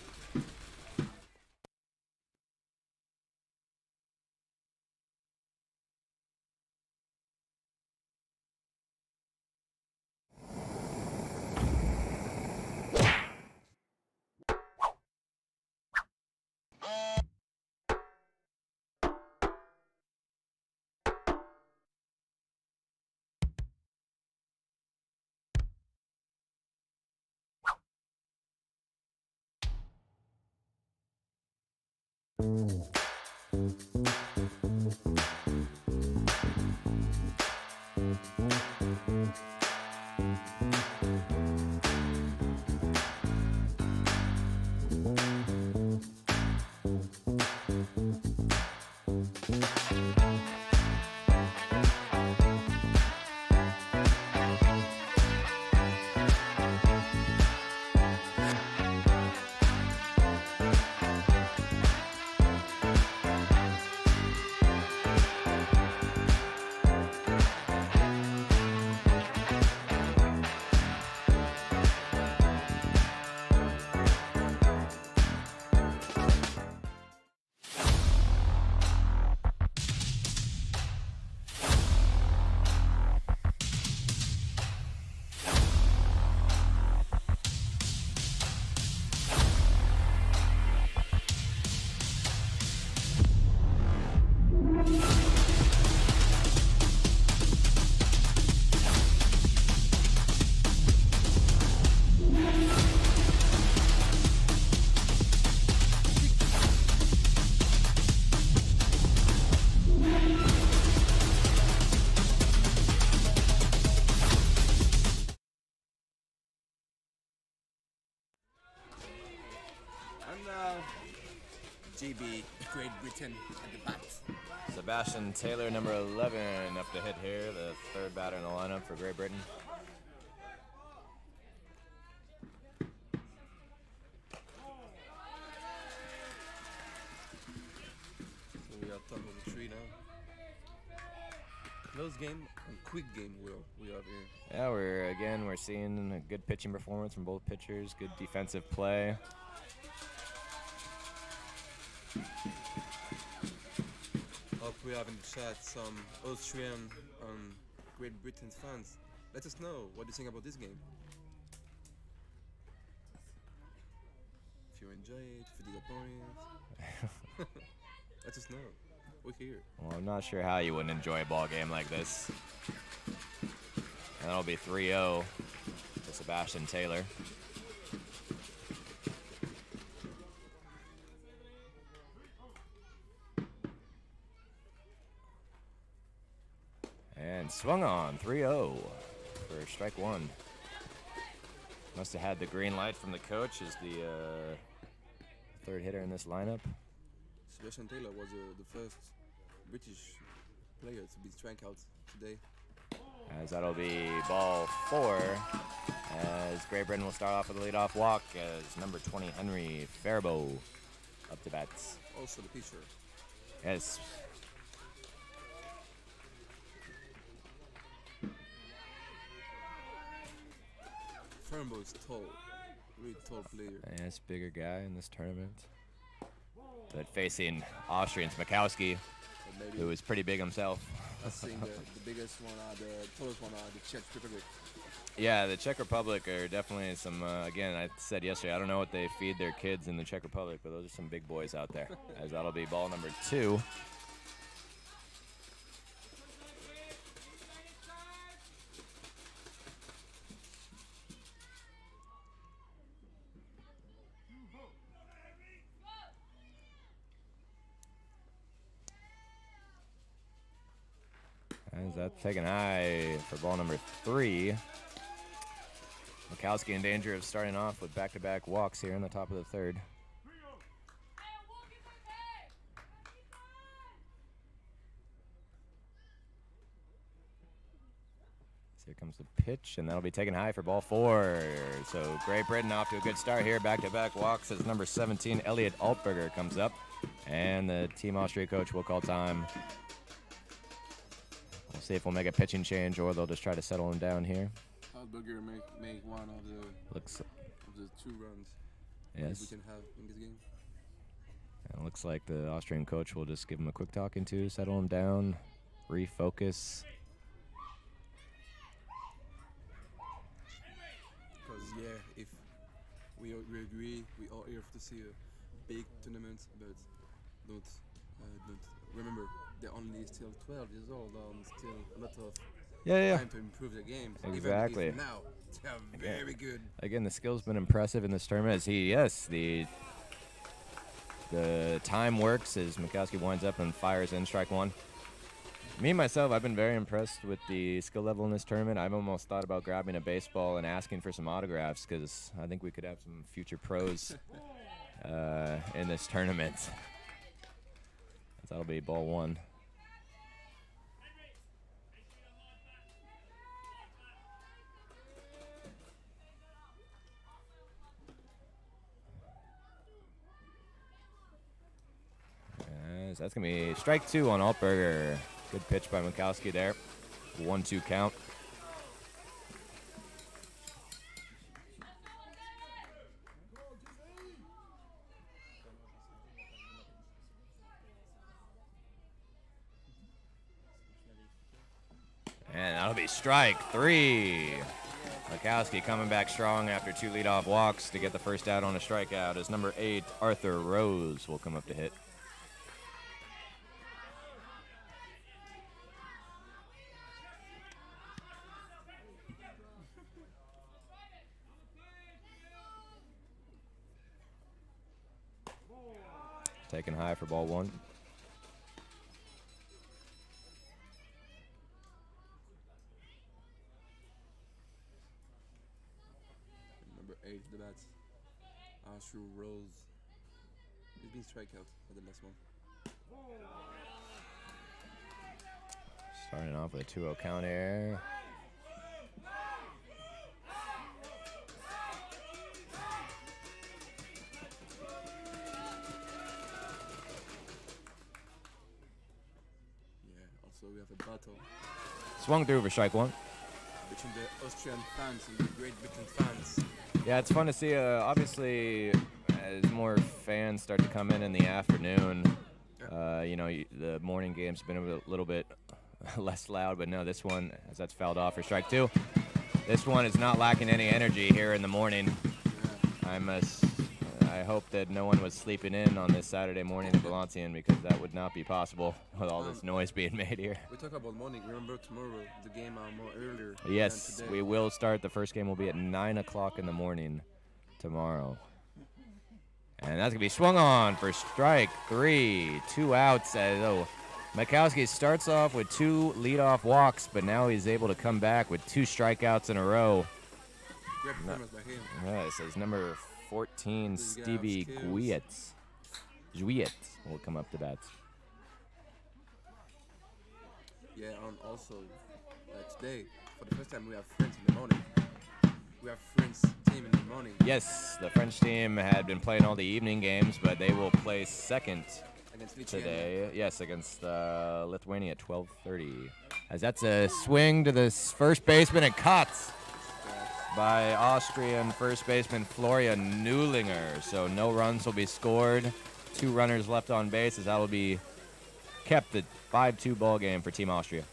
And now, GB, Great Britain at the bat. Sebastian Taylor, number 11, up to hit here, the third batter in the lineup for Great Britain. so we are top of the tree now. Close game and quick game we have here. Yeah, we're seeing a good pitching performance from both pitchers, good defensive play. Hope we have in the chat some Austrian and Great Britain fans. Let us know what you think about this game. If you enjoy it, if you're disappointed. Let us know. We're here. Well, I'm not sure how you wouldn't enjoy a ball game like this. And that'll be 3-0 to Sebastian Taylor. And swung on, 3-0 for strike one. Must have had the green light from the coach as the third hitter in this lineup. Sebastian Taylor was the first British player to be struck out today. As that'll be ball 4, as Great Britain will start off with a leadoff walk as number 20 Henry Faribault up to bats. Also the pitcher. Yes. Faribault is tall, really tall player. Yes, bigger guy in this tournament. But facing Austrians, Mikowski, But maybe who is pretty big himself. I think the biggest one are the tallest one are the Czech Republic. Yeah, the Czech Republic are definitely some, again, I said yesterday, I don't know what they feed their kids in the Czech Republic, but those are some big boys out there. As that'll be ball number 2. As that's taken high for ball number 3. Mikowski in danger of starting off with back-to-back walks here in the top of the third. So here comes the pitch, and that'll be taken high for ball 4. So Great Britain off to a good start here. Back-to-back walks as number 17, Elliot Altberger, comes up. And the Team Austria coach will call time. We'll see if we'll make a pitching change or they'll just try to settle him down here. Altberger make one of the 2 runs Yes. we can have in this game. And it looks like the Austrian coach will just give him a quick talking to, settle him down, refocus. Because if we agree, we are here to see a big tournament, but don't remember they're only still 12 years old and still a lot of time to improve their games. Exactly. Even if now they're very good. Again, the skill's been impressive in this tournament. As the The time works as Mikowski winds up and fires in strike one. Me, myself, I've been very impressed with the skill level in this tournament. I've almost thought about grabbing a baseball and asking for some autographs because I think we could have some future pros in this tournament. That'll be ball one. That's going to be strike two on Altberger. Good pitch by Mikowski there. 1-2 count. And that'll be strike three. Mikowski coming back strong after two leadoff walks to get the first out on a strikeout as number 8, Arthur Rose, will come up to hit. Taken high for ball one. Number 8, the bats. Arthur Rose. He's been strikeout for the last one. Starting off with a 2-0 count here. So we have a battle Swung through for strike one. between the Austrian fans and the Great Britain fans. Yeah, it's fun to see. Obviously, as more fans start to come in the afternoon, the morning game's been a little bit less loud, but no, this one, as that's fouled off for strike two. This one is not lacking any energy here in the morning. I hope that no one was sleeping in on this Saturday morning in Valenciennes because that would not be possible with all this noise being made here. We talk about morning. Remember tomorrow the game are more earlier. Yes, than today. we will start. The first game will be at 9 o'clock in the morning tomorrow. And that's going to be swung on for strike three. 2 outs. Mikowski starts off with 2 leadoff walks, but now he's able to come back with 2 strikeouts in a row. Great performance by him. Yeah, it says number 14, This guy Stevie has skills. Guiet will come up to bat. Yeah, and also today, for the first time, we have friends in the morning. We have friends team in the morning. Yes, the French team had been playing all the evening games, but they will play second Against Valenciennes. today. Yes, against Lithuania at 12:30. As that's a swing to the first baseman and caught by Austrian first baseman Florian Neulinger. So no runs will be scored. 2 runners left on base as that will be kept at 5-2 ball game for Team Austria.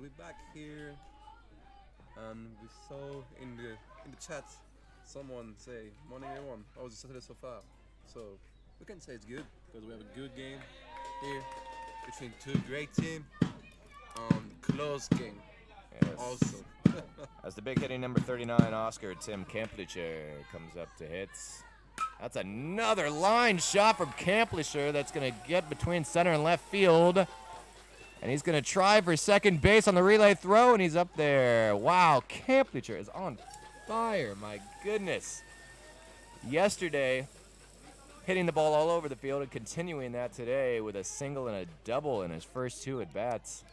we're back here, and we saw in the chat someone say, "Morning everyone, how was the Saturday so far?" So we can say it's good because we have a good game here between two great teams. Close game Yes. also. As the big hitting number 39, Oscar Tim Kemplicher comes up to hit. That's another line shot from Kemplicher that's going to get between center and left field. And he's going to try for second base on the relay throw, and he's up there. Wow, Kemplicher is on fire. My goodness. Yesterday, hitting the ball all over the field and continuing that today with a single and a double in his first two at-bats.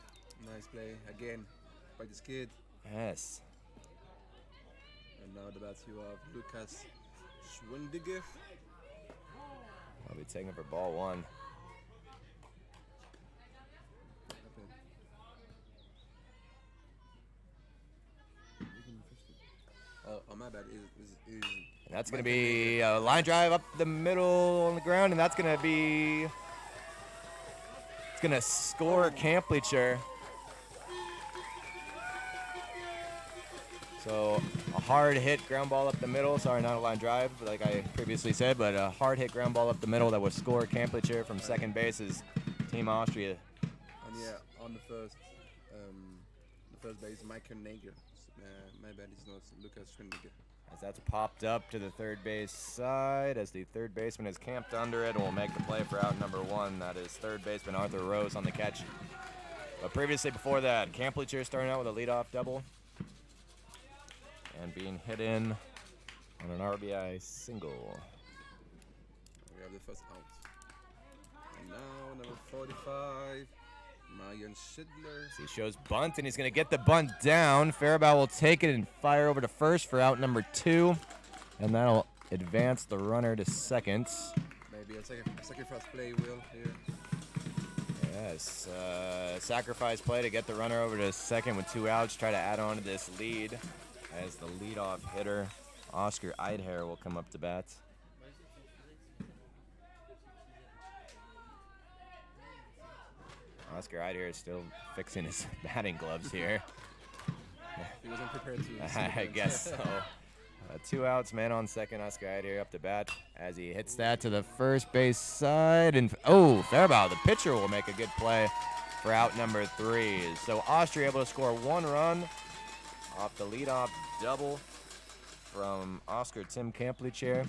Nice play again by this kid. Yes. And now the bats you have Lucas Schwindiger. I'll be taking for ball one. Oh, my bad. Is And that's going to be a line drive up the middle on the ground, and that's going to be... It's going to score Kemplicher. So a hard hit ground ball up the middle. Sorry, not a line drive, like I previously said, but a hard hit ground ball up the middle that would score Kemplicher from second base is Team Austria. And yeah, on the first base, Michael Nager. My bad, it's not Lucas Schwindiger. As that's popped up to the third base side, as the third baseman is camped under it and will make the play for out number one. That is third baseman Arthur Rose on the catch. But previously before that, Kemplicher starting out with a leadoff double and being hit in on an RBI single. We have the first out. And now number 45, Marian Schindler. So he shows bunt, and he's going to get the bunt down. Faribault will take it and fire over to first for out number two, and that'll advance the runner to second. Maybe a sacrifice play will here. Yes, sacrifice play to get the runner over to second with two outs. Try to add on to this lead as the leadoff hitter, Oscar Eidher, will come up to bat. Oscar Eidher is still fixing his batting gloves here. He wasn't prepared to. I guess so. Two outs, man on second. Oscar Eidher up to bat as he hits that to the first base side. And oh, Faribault, the pitcher, will make a good play for out number three. So Austria able to score one run off the leadoff double from Oscar Tim Kemplicher.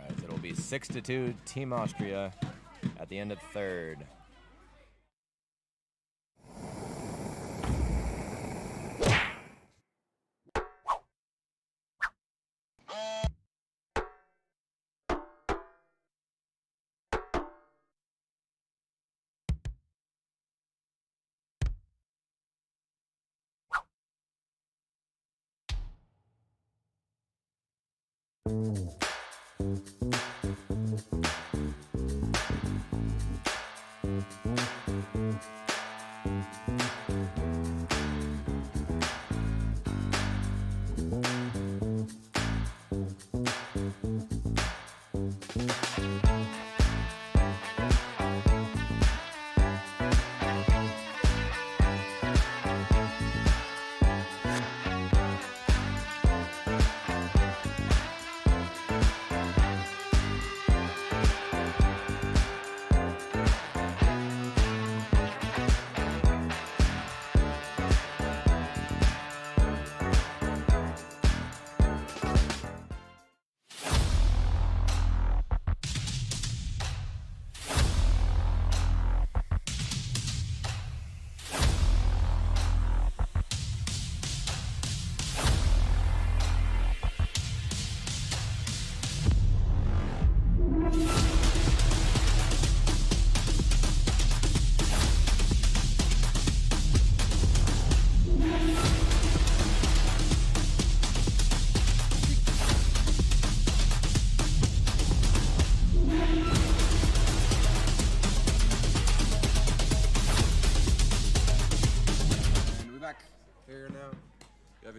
As it'll be 6-2 Team Austria at the end of third.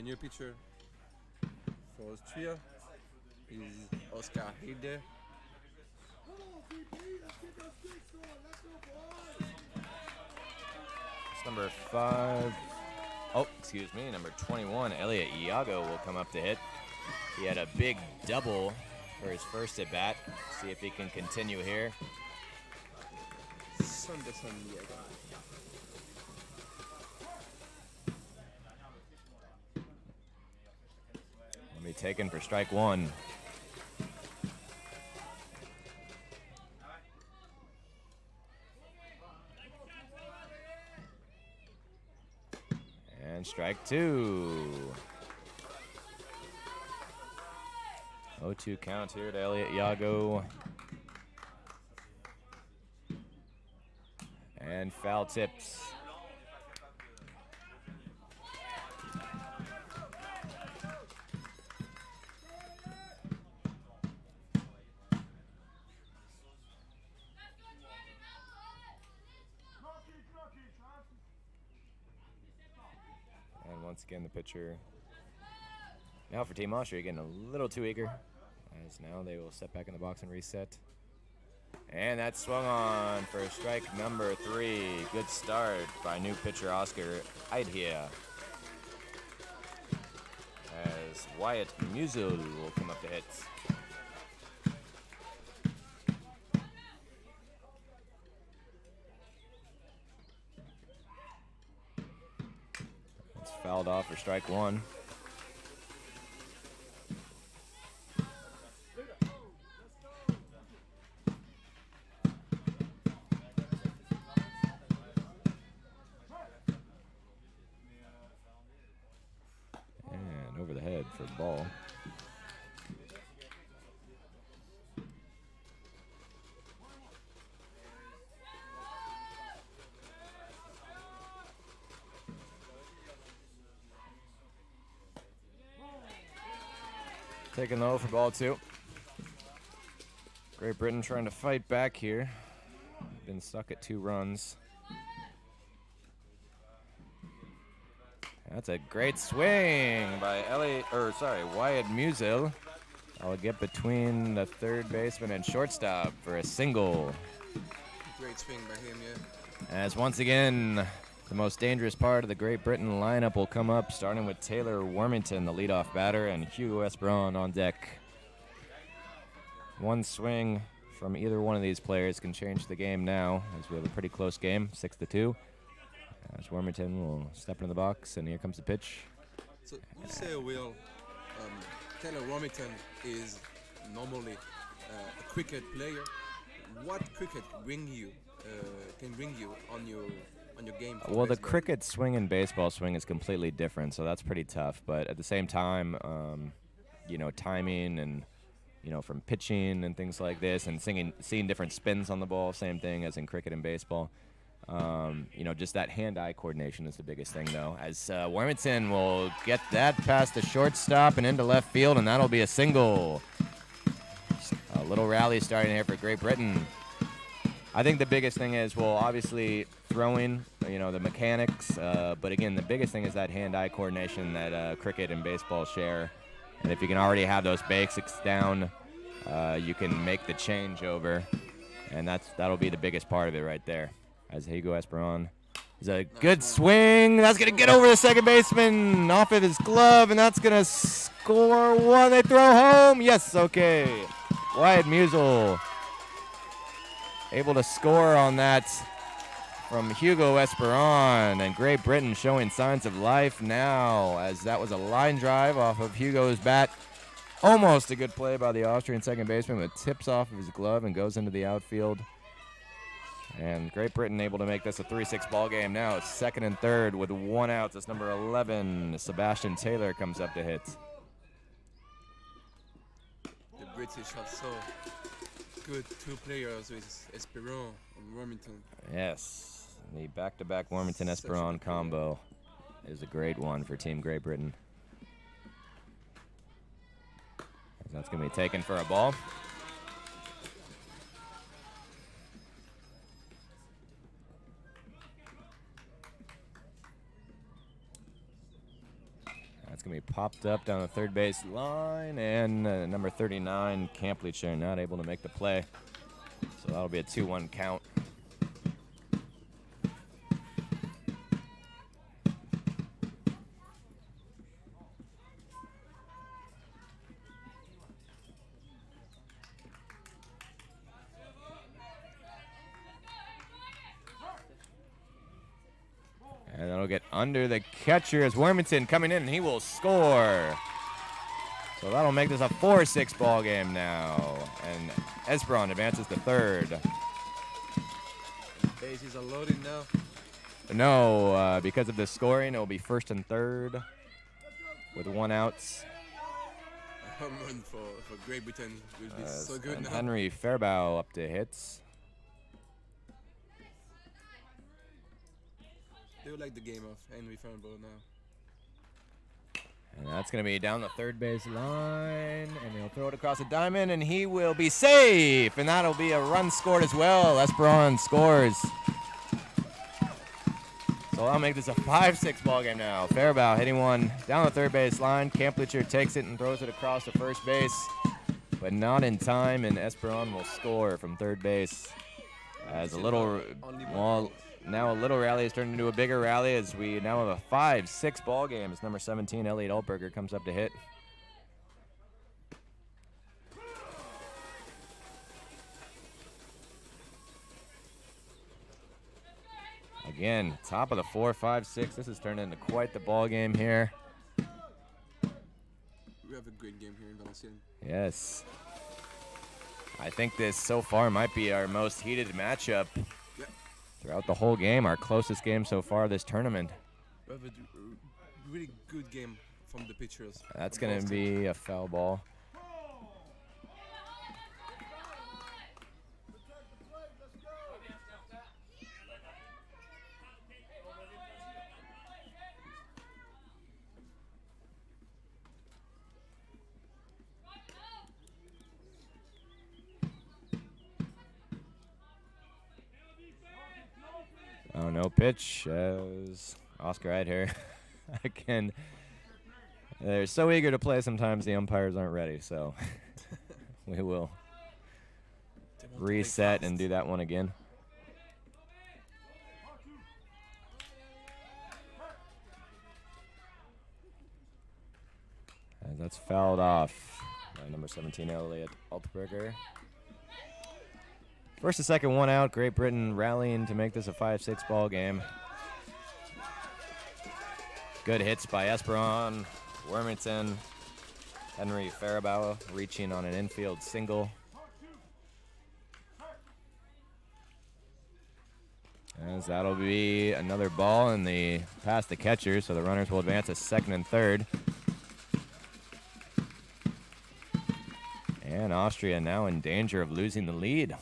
New pitcher for Austria is Oscar Eidher. It's number 5. Oh, excuse me, number 21, Elliot Iago will come up to hit. He had a big double for his first at bat. See if he can continue here. Will be taken for strike 1. And strike 2. 0-2 count here to Elliot Iago. And foul tips. And once again, the pitcher now for Team Austria getting a little too eager, as now they will step back in the box and reset. And that swung on for strike number 3. Good start by new pitcher Oscar Eidhia, as Wyatt Musil will come up to hit. It's fouled off for strike 1. Over the head for ball. Taken low for ball 2. Great Britain trying to fight back here. Been stuck at 2 runs. That's a great swing by Wyatt Musil. I'll get between the third baseman and shortstop for a single. Great swing by him, yeah. As once again, the most dangerous part of the Great Britain lineup will come up, starting with Taylor Wormington, the leadoff batter, and Hugo Esperon on deck. One swing from either one of these players can change the game now, as we have a pretty close game, 6-2. As Wormington will step into the box, and here comes the pitch. So you say, Will, Taylor Wormington is normally a cricket player. What cricket can bring you on your game? Well, the cricket swing and baseball swing is completely different, so that's pretty tough. But at the same time, timing and from pitching and things like this, and seeing different spins on the ball, same thing as in cricket and baseball. Just that hand-eye coordination is the biggest thing, though, as Wormington will get that past the shortstop and into left field, and that'll be a single. A little rally starting here for Great Britain. I think the biggest thing is, obviously throwing, the mechanics, but again, the biggest thing is that hand-eye coordination that cricket and baseball share. And if you can already have those basics down, you can make the changeover, and that'll be the biggest part of it right there. As Hugo Esperon is a good swing. That's going to get over the second baseman off of his glove, and that's going to score one. They throw home. Yes, okay. Wyatt Musil able to score on that from Hugo Esperon, and Great Britain showing signs of life now, as that was a line drive off of Hugo's bat. Almost a good play by the Austrian second baseman, but tips off of his glove and goes into the outfield. And Great Britain able to make this a 3-6 ball game now. It's second and third with 1 out. It's number 11, Sebastian Taylor, comes up to hit. The British have so good 2 players with Esperon and Wormington. Yes, the back-to-back Wormington-Esperon combo is a great one for Team Great Britain. That's going to be taken for a ball. That's going to be popped up down the third base line, and number 39, Kampliczer, not able to make the play. So that'll be a 2-1 count. That'll get under the catcher as Wormington coming in, and he will score. So that'll make this a 4-6 ball game now. And Esperon advances to third. Bases are loaded now. No, because of the scoring, it will be first and third with 1 out. A home run for Great Britain will be so good And now. Henry Fairbow up to hits. They would like the game of Henry Fernball now. And that's going to be down the third base line. And he'll throw it across the diamond, and he will be safe. And that'll be a run scored as well. Esperon scores. So I'll make this a 5-6 ball game now. Fairbow hitting one down the third base line. Kamplicher takes it and throws it across the first base, but not in time, and Esperon will score from third base. As a little, well, now a little rally has turned into a bigger rally as we now have a 5-6 ball game as number 17, Elliot Altberger, comes up to hit. Again, top of the 4, 5, 6. This has turned into quite the ball game here. We have a great game here in Valenciennes. Yes. I think this so far might be our most heated matchup throughout the whole game, our closest game so far this tournament. We have a really good game from the pitchers. That's going to be a foul ball. Oh, no pitch as Oscar right here. Again, they're so eager to play sometimes the umpires aren't ready, so we will reset and do that one again. And that's fouled off by number 17, Elliot Altberger. First and second, 1 out. Great Britain rallying to make this a 5-6 ball game. Good hits by Esperon, Wormington, Henry Faribault reaching on an infield single. As that'll be another ball in the past the catcher, so the runners will advance to second and third. And Austria now in danger of losing the lead.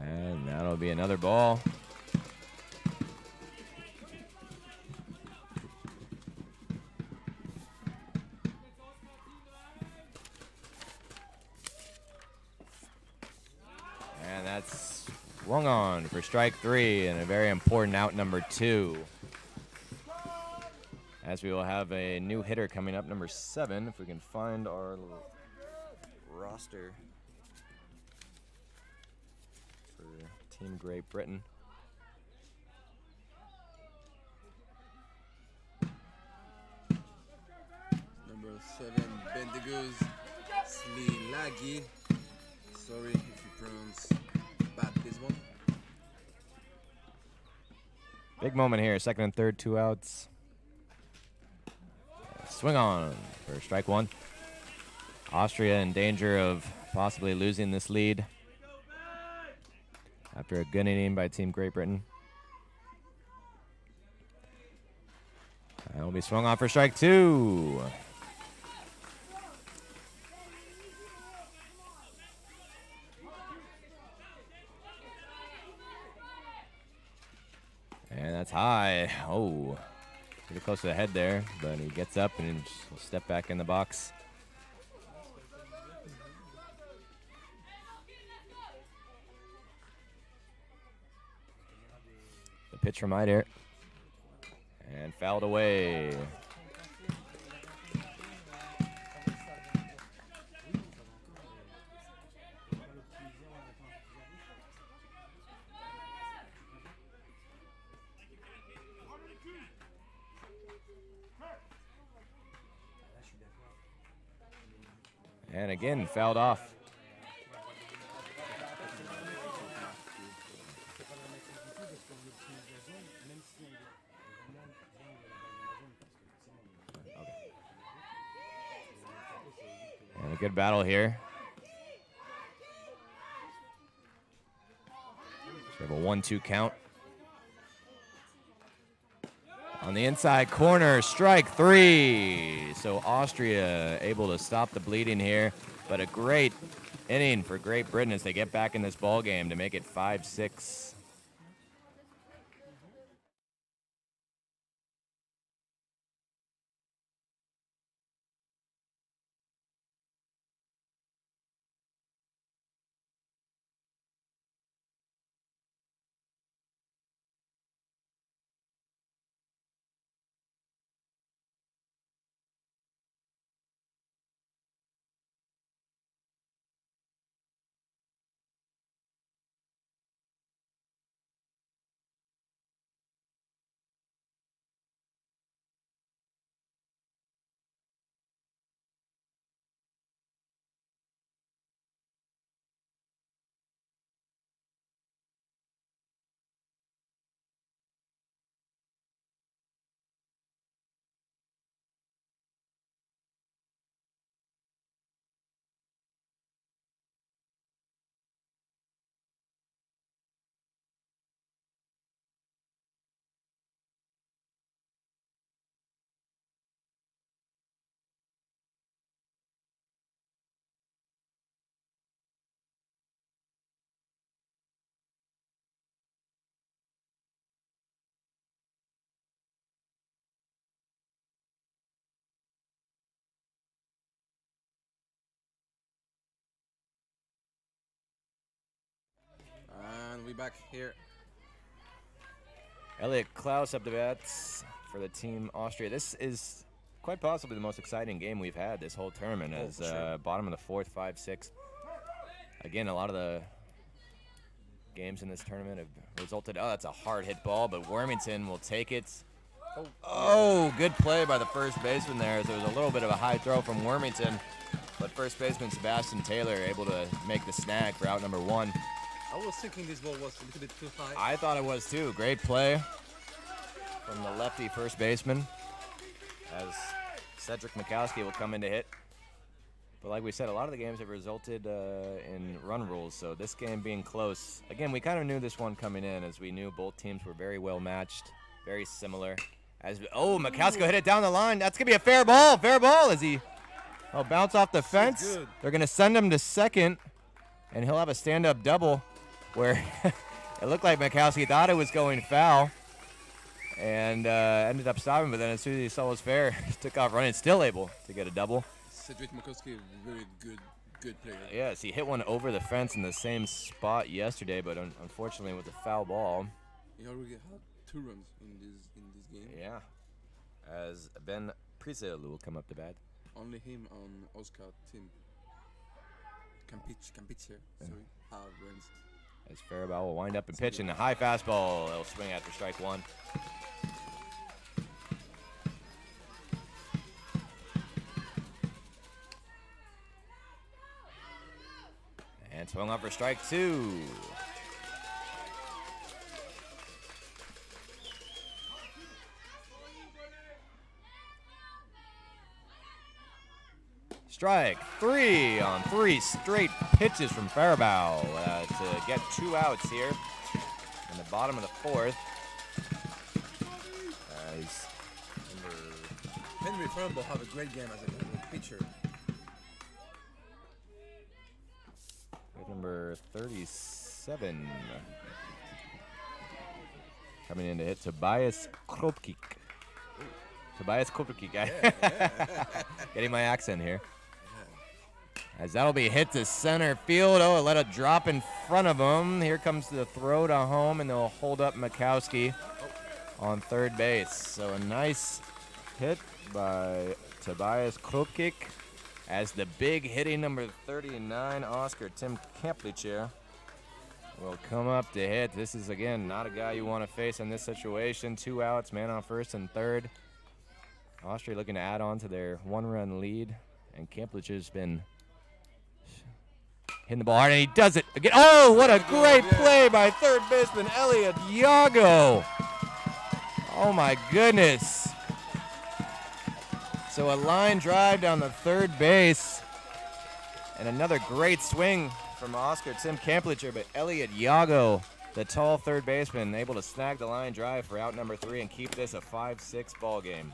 And that'll be another ball. And that's swung on for strike 3 and a very important out number 2. As we will have a new hitter coming up, number 7, if we can find our roster for Team Great Britain. Number 7, Bendiguz Slilagi. Sorry if you pronounce bad this one. Big moment here, second and third, 2 outs. Swing on for strike 1. Austria in danger of possibly losing this lead after a good inning by Team Great Britain. That will be swung on for strike 2. And that's high. Oh, pretty close to the head there, but he gets up and will step back in the box. The pitch from Ider. And fouled away. And again, fouled off. And a good battle here. We have a 1-2 count. On the inside corner, strike 3. So Austria able to stop the bleeding here, but a great inning for Great Britain as they get back in this ball game to make it 5-6. And we back here. Elliot Klaus up the bats for the team Austria. This is quite possibly the most exciting game we've had this whole tournament. As sure. Bottom of the fourth, 5-6. Again, a lot of the games in this tournament have resulted. Oh, that's a hard hit ball, but Wormington will take it. Oh, good play by the first baseman there. As there was a little bit of a high throw from Wormington, but first baseman Sebastian Taylor able to make the snag for out number 1. I was thinking this ball was a little bit too high. I thought it was too. Great play from the lefty first baseman as Cedric Mikowski will come in to hit. But like we said, a lot of the games have resulted in run rules, so this game being close. Again, we kind of knew this one coming in as we knew both teams were very well matched, very similar. Mikowski hit it down the line. That's going to be a fair ball. Fair ball as he bounce off the fence. Good. They're going to send him to second, and he'll have a stand-up double where it looked like Mikowski thought it was going foul and ended up stopping, but then as soon as he saw it was fair, he took off running, still able to get a double. Cedric Mikowski, very good player. Yes, he hit one over the fence in the same spot yesterday, but unfortunately with a foul ball. He already had 2 runs in this game. Yeah, as Ben Prizel will come up to bat. Only him on Oscar team can pitch here. Sorry, have runs. As Faribault will wind up and pitch in a high fastball. He'll swing after strike 1. And swung up for strike 2. Strike 3 on 3 straight pitches from Faribault to get 2 outs here in the bottom of the 4th. As Henry Faribault have a great game as a pitcher. number 37 coming in to hit Tobias Kropkik. Tobias Kropkik. Getting my accent here. As that'll be hit to center field. Oh, it let it drop in front of him. Here comes the throw to home, and they'll hold up Mikowski on third base. So a nice hit by Tobias Kropkik as the big hitting number 39, Oscar Tim Kamplicher, will come up to hit. This is, again, not a guy you want to face in this situation. 2 outs, man on first and third. Austria looking to add on to their 1-run lead, and Kamplicher's been hitting the ball hard, and he does it again. Oh, what a great play by third baseman Elliot Yago. Oh, my goodness. So a line drive down the third base, and another great swing from Oscar Tim Kamplicher, but Elliot Yago, the tall third baseman, able to snag the line drive for out number 3 and keep this a 5-6 ball game.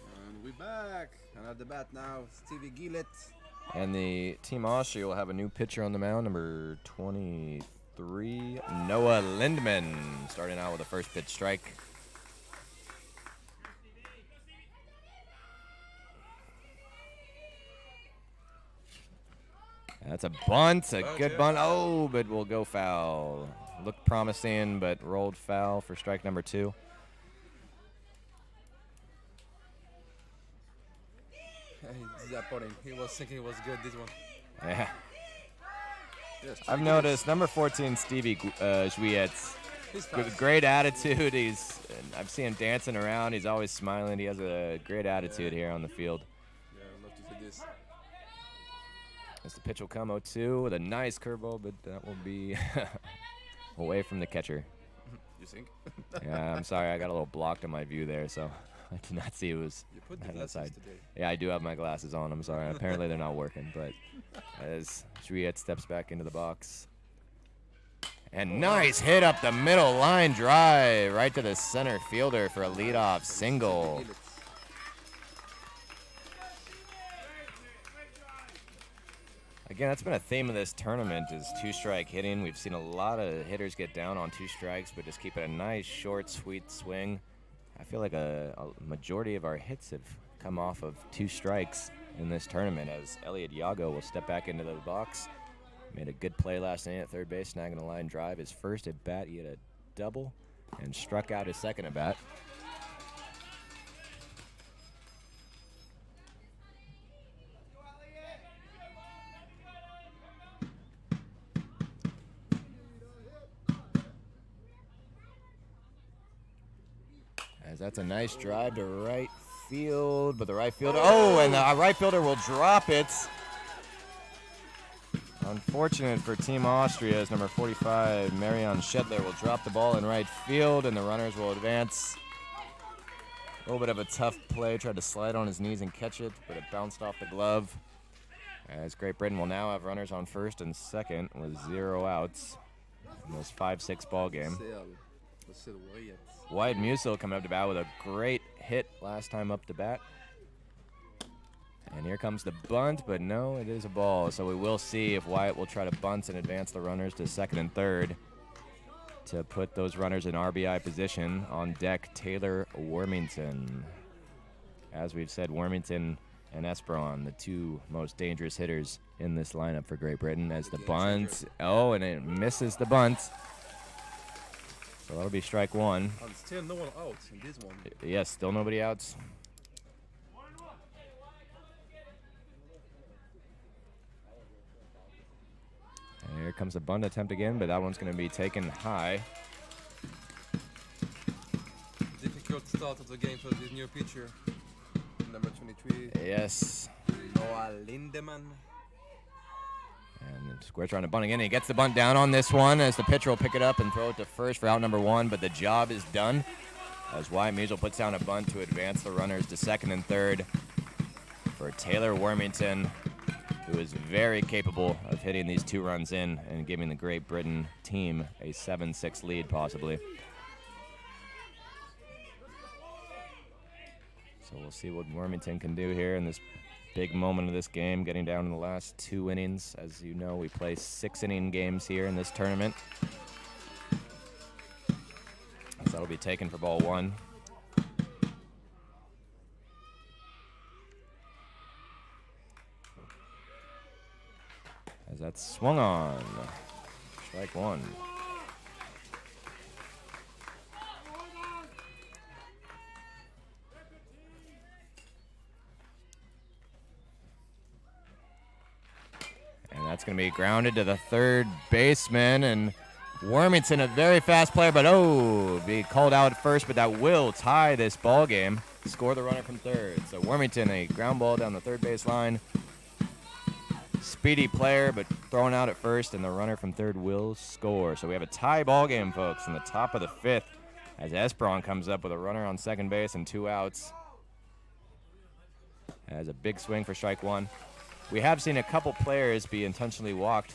And we're back. And at the bat now, Stevie Gillett. And the Team Austria will have a new pitcher on the mound, number 23, Noah Lindman, starting out with a first pitch strike. That's a bunt, a good bunt. Oh, but will go foul. Looked promising, but rolled foul for strike number 2. Disappointing. He was thinking it was good, this one. Yeah. Yes, I've noticed number 14, Stevie Juietz, with great attitude. I've seen him dancing around. He's always smiling. He has a great attitude here on the field. Yeah, I'd love to see this. As the pitch will come 0-2 with a nice curveball, but that will be away from the catcher. You think? Yeah, I'm sorry. I got a little blocked on my view there, so I did not see it was You put the right glasses outside. today. Yeah, I do have my glasses on. I'm sorry. Apparently they're not working, but as Juliet steps back into the box. And nice hit up the middle line drive right to the center fielder for a leadoff single. Again, that's been a theme of this tournament is 2-strike hitting. We've seen a lot of hitters get down on 2 strikes, but just keep it a nice, short, sweet swing. I feel like a majority of our hits have come off of 2 strikes in this tournament as Elliot Yago will step back into the box. Made a good play last inning at third base, snagging a line drive. His first at bat, he had a double and struck out his second at bat. As that's a nice drive to right field, but the right fielder, and the right fielder will drop it. Unfortunate for Team Austria as number 45, Marion Schedler, will drop the ball in right field, and the runners will advance. A little bit of a tough play, tried to slide on his knees and catch it, but it bounced off the glove. As Great Britain will now have runners on first and second with 0 outs in this 5-6 ball game. C'est Wyatt. Wyatt Musil coming up to bat with a great hit last time up to bat. And here comes the bunt, but no, it is a ball. So we will see if Wyatt will try to bunt and advance the runners to second and third to put those runners in RBI position. On deck, Taylor Wormington. As we've said, Wormington and Esperon, the two most dangerous hitters in this lineup for Great Britain. As the bunt, oh, and it misses the bunt. So that'll be strike one. And still no one out in this one. Yes, still nobody outs. And here comes the bunt attempt again, but that one's going to be taken high. Difficult start of the game for this new pitcher. Number 23. Yes. Noah Lindemann. And Square trying to bunt again. He gets the bunt down on this one as the pitcher will pick it up and throw it to first for out number one, but the job is done as Wyatt Musil puts down a bunt to advance the runners to second and third for Taylor Wormington, who is very capable of hitting these two runs in and giving the Great Britain team a 7-6 lead possibly. So we'll see what Wormington can do here in this big moment of this game, getting down in the last 2 innings. As you know, we play 6-inning games here in this tournament. So that'll be taken for ball one. As that's swung on. Strike one. And that's going to be grounded to the third baseman. And Wormington, a very fast player, but be called out at first, but that will tie this ball game. Score the runner from third. So Wormington, a ground ball down the third base line. Speedy player, but thrown out at first, and the runner from third will score. So we have a tie ball game, folks, in the top of the fifth, as Esperon comes up with a runner on second base and 2 outs. As a big swing for strike one. We have seen a couple players be intentionally walked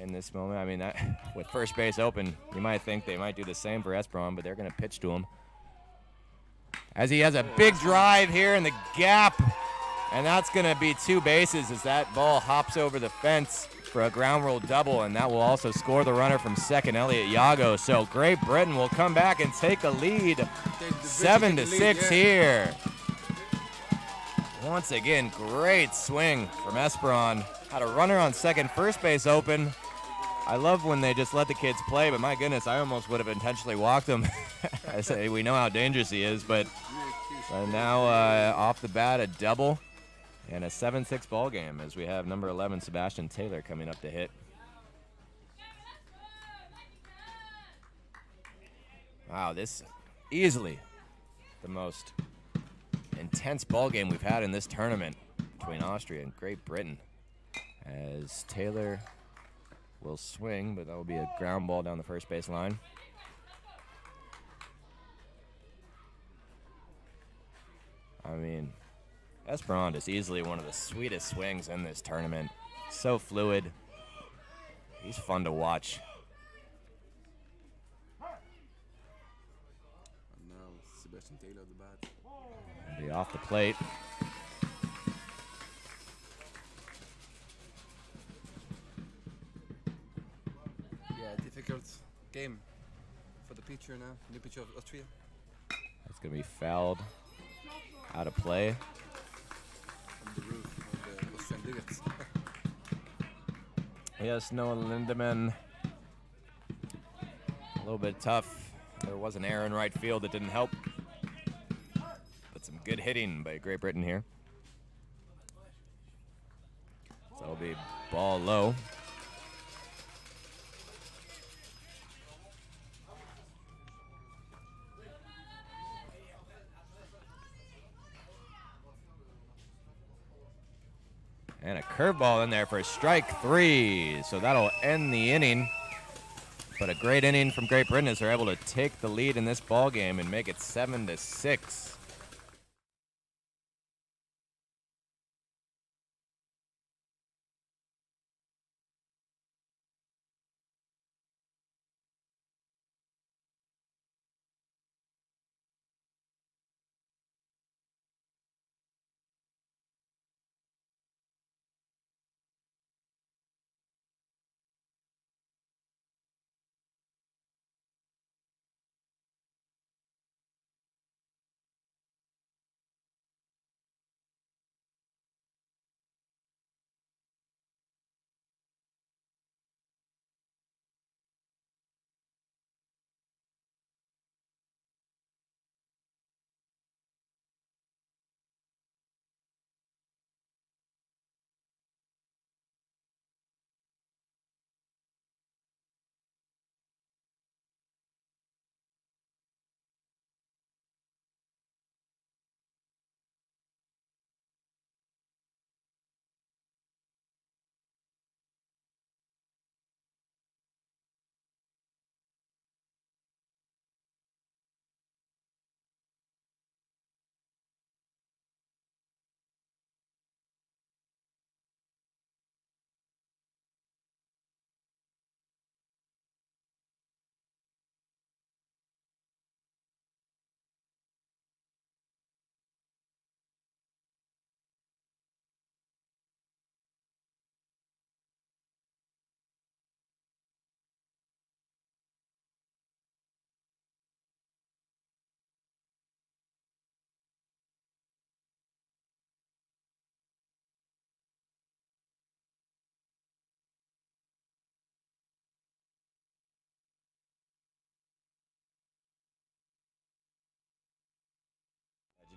in this moment. I mean, that, with first base open, you might think they might do the same for Esperon, but they're going to pitch to him. As he has a big drive here in the gap, and that's going to be 2 bases as that ball hops over the fence for a ground rule double, and that will also score the runner from second, Elliot Yago. So Great Britain will come back and take a lead, 7-6 here. Once again, great swing from Esperon. Had a runner on second, first base open. I love when they just let the kids play, but my goodness, I almost would have intentionally walked him. I say we know how dangerous he is, but now off the bat, a double and a 7-6 ball game as we have number 11, Sebastian Taylor, coming up to hit. Wow, this easily the most intense ball game we've had in this tournament between Austria and Great Britain. As Taylor will swing, but that will be a ground ball down the first base line. I mean, Esperon is easily one of the sweetest swings in this tournament. So fluid. He's fun to watch. And now Sebastian Taylor at the bat. Be off the plate. Yeah, difficult game for the pitcher now, new pitcher of Austria. That's going to be fouled out of play. On the roof of the Austrian Diggets. Yes, Noah Lindemann. A little bit tough. There was an error in right field that didn't help. But some good hitting by Great Britain here. So it'll be ball low. And a curveball in there for strike 3. So that'll end the inning. But a great inning from Great Britain as they're able to take the lead in this ball game and make it 7-6.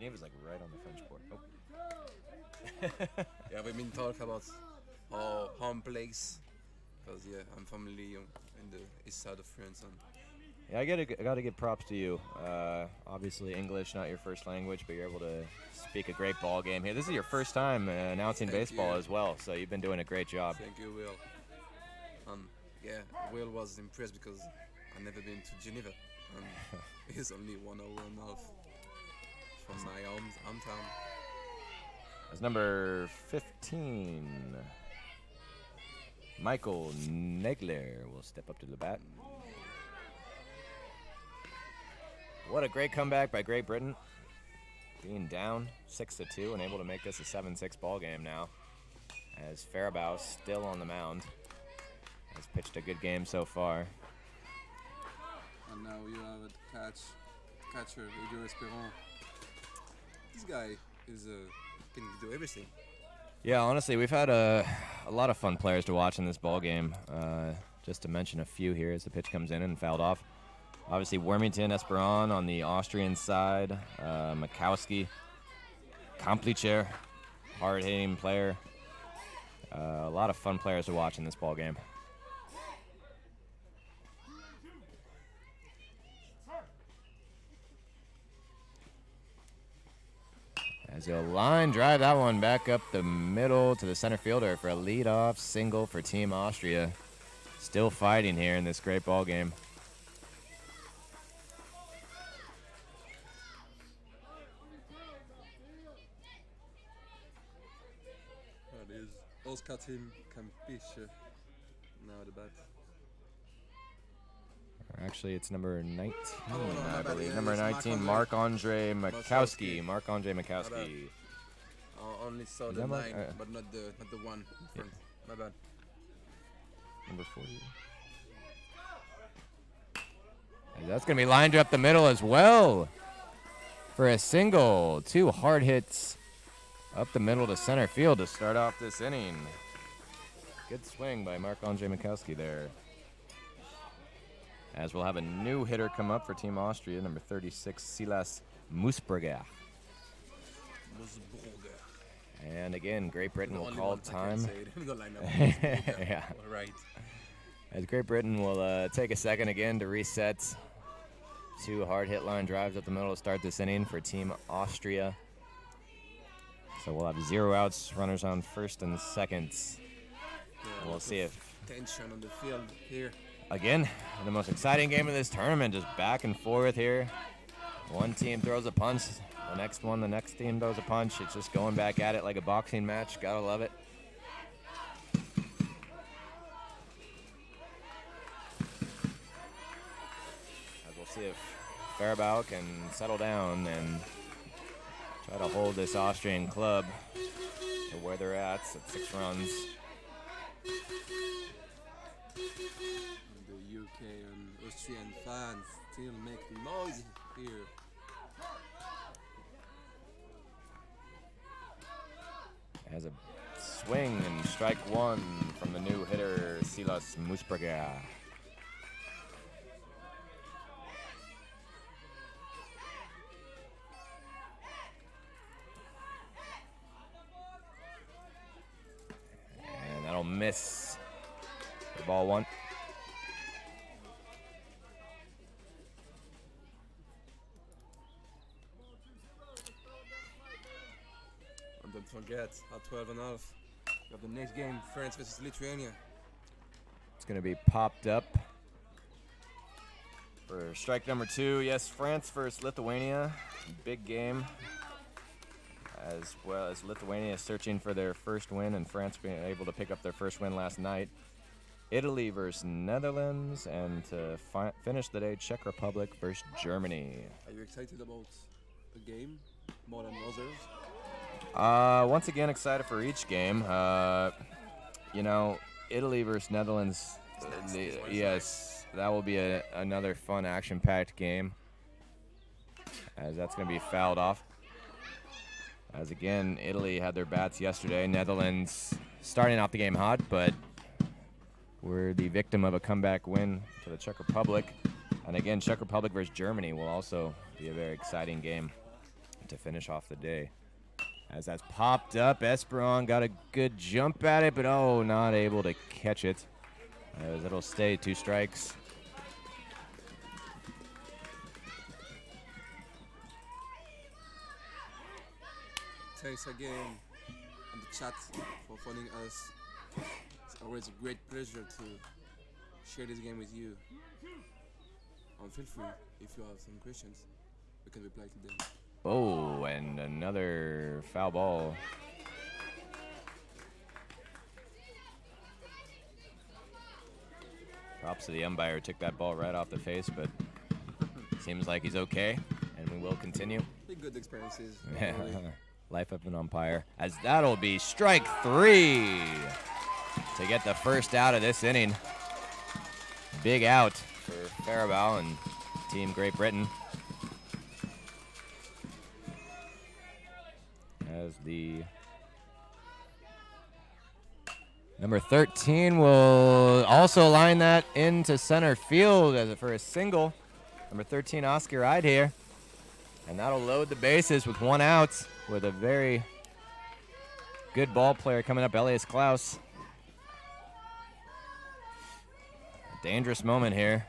Geneva's like right on the French border. Oh. Yeah, we've been talking about our home place. Because, yeah, I'm from Lyon in the east side of France. And Yeah, I gotta give props to you. Obviously, English not your first language, but you're able to speak a great ball game here. This is your first time announcing Thank baseball you. as well, so you've been doing a great job. thank you, Will. Yeah, Will was impressed because I've never been to Geneva. And it's only 1 hour and a half from my hometown. That's number 15. Michael Negler will step up to the bat. What a great comeback by Great Britain. Being down 6-2 and able to make this a 7-6 ball game now. As Faribault still on the mound. Has pitched a good game so far. And now you have a catcher, Didier Esperon. This guy is can do everything. Yeah, honestly, we've had a lot of fun players to watch in this ball game. Just to mention a few here as the pitch comes in and fouled off. Obviously, Wormington, Esperon on the Austrian side. Mikowski, Komplicher, hard-hitting player. A lot of fun players to watch in this ball game. As he'll line drive that one back up the middle to the center fielder for a leadoff single for Team Austria. Still fighting here in this great ball game. That is Oscar Tim Campiche. Now the bat. Actually, it's number 19, Oh, no, I my bad. believe. Yeah, Number it's 19, Marc-André Marc-André Makowski. Makowski. Marc-André bad. Makowski. I only saw Is the that 9, Mark- but not the one in front. My bad. Number 40. And that's going to be lined up the middle as well for a single. 2 hard hits up the middle to center field to start off this inning. Good swing by Marc-André Makowski there. As we'll have a new hitter come up for Team Austria, number 36, Silas Musburger. And again, Great Britain will call time. The lineup. Yeah. All right. As Great Britain will take a second again to reset. 2 hard hit line drives up the middle to start this inning for Team Austria. So we'll have 0 outs, runners on first and second. Yeah, We'll lots see of if, tension on the field here. again, the most exciting game of this tournament, just back and forth here. One team throws a punch, the next team throws a punch. It's just going back at it like a boxing match. Gotta love it. As we'll see if Faribault can settle down and try to hold this Austrian club to where they're at 6 runs. And the UK and Austrian fans still make noise here. Has a swing and strike 1 from the new hitter, Silas Musburger. And that'll miss the ball 1. And don't forget, at 12 and a half, we have the next game, France versus Lithuania. It's going to be popped up for strike number 2. Yes, France versus Lithuania. Big game. As well as Lithuania searching for their first win and France being able to pick up their first win last night. Italy versus Netherlands, and to finish the day, Czech Republic versus Germany. Are you excited about the game more than others? Once again, excited for each game. You know, Italy versus Netherlands. Yes, that will be another fun, action-packed game. As that's going to be fouled off. As again, Italy had their bats yesterday. Netherlands starting off the game hot, but we're the victim of a comeback win to the Czech Republic. And again, Czech Republic versus Germany will also be a very exciting game to finish off the day. As that's popped up, Esperon got a good jump at it, but oh, not able to catch it. As it'll stay 2 strikes. Thanks again on the chat for following us. It's always a great pleasure to share this game with you. And feel free, if you have some questions, we can reply to them. Oh, and another foul ball. Props to the umpire, took that ball right off the face, but seems like he's okay, and we will continue. Big good experiences. Yeah, life of an umpire, as that'll be strike 3 to get the first out of this inning. Big out for Faribault and Team Great Britain. As the number 13 will also line that into center field for a single. Number 13, Oscar Ide here. And that'll load the bases with 1 out with a very good ball player coming up, Elias Klaus. A dangerous moment here.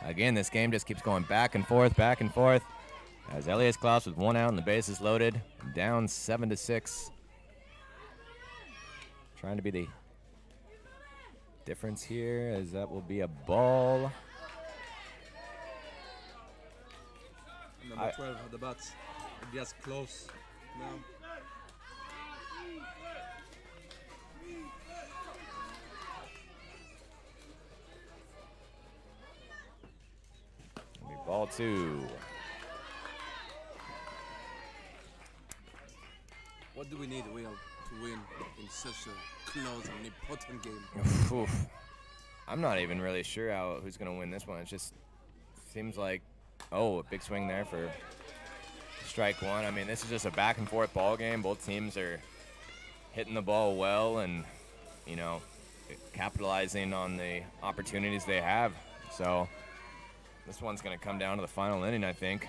Again, this game just keeps going back and forth, as Elias Klaus with 1 out and the bases loaded, down 7-6. Trying to be the difference here, as that will be a ball. Number 12 at the bats. Just close now. Ball 2. What do we need, Will, to win in such a close and important game? Oof. I'm not even really sure who's going to win this one. It just seems like, a big swing there for strike 1. I mean, this is just a back and forth ball game. Both teams are hitting the ball well and, capitalizing on the opportunities they have. So this one's going to come down to the final inning, I think,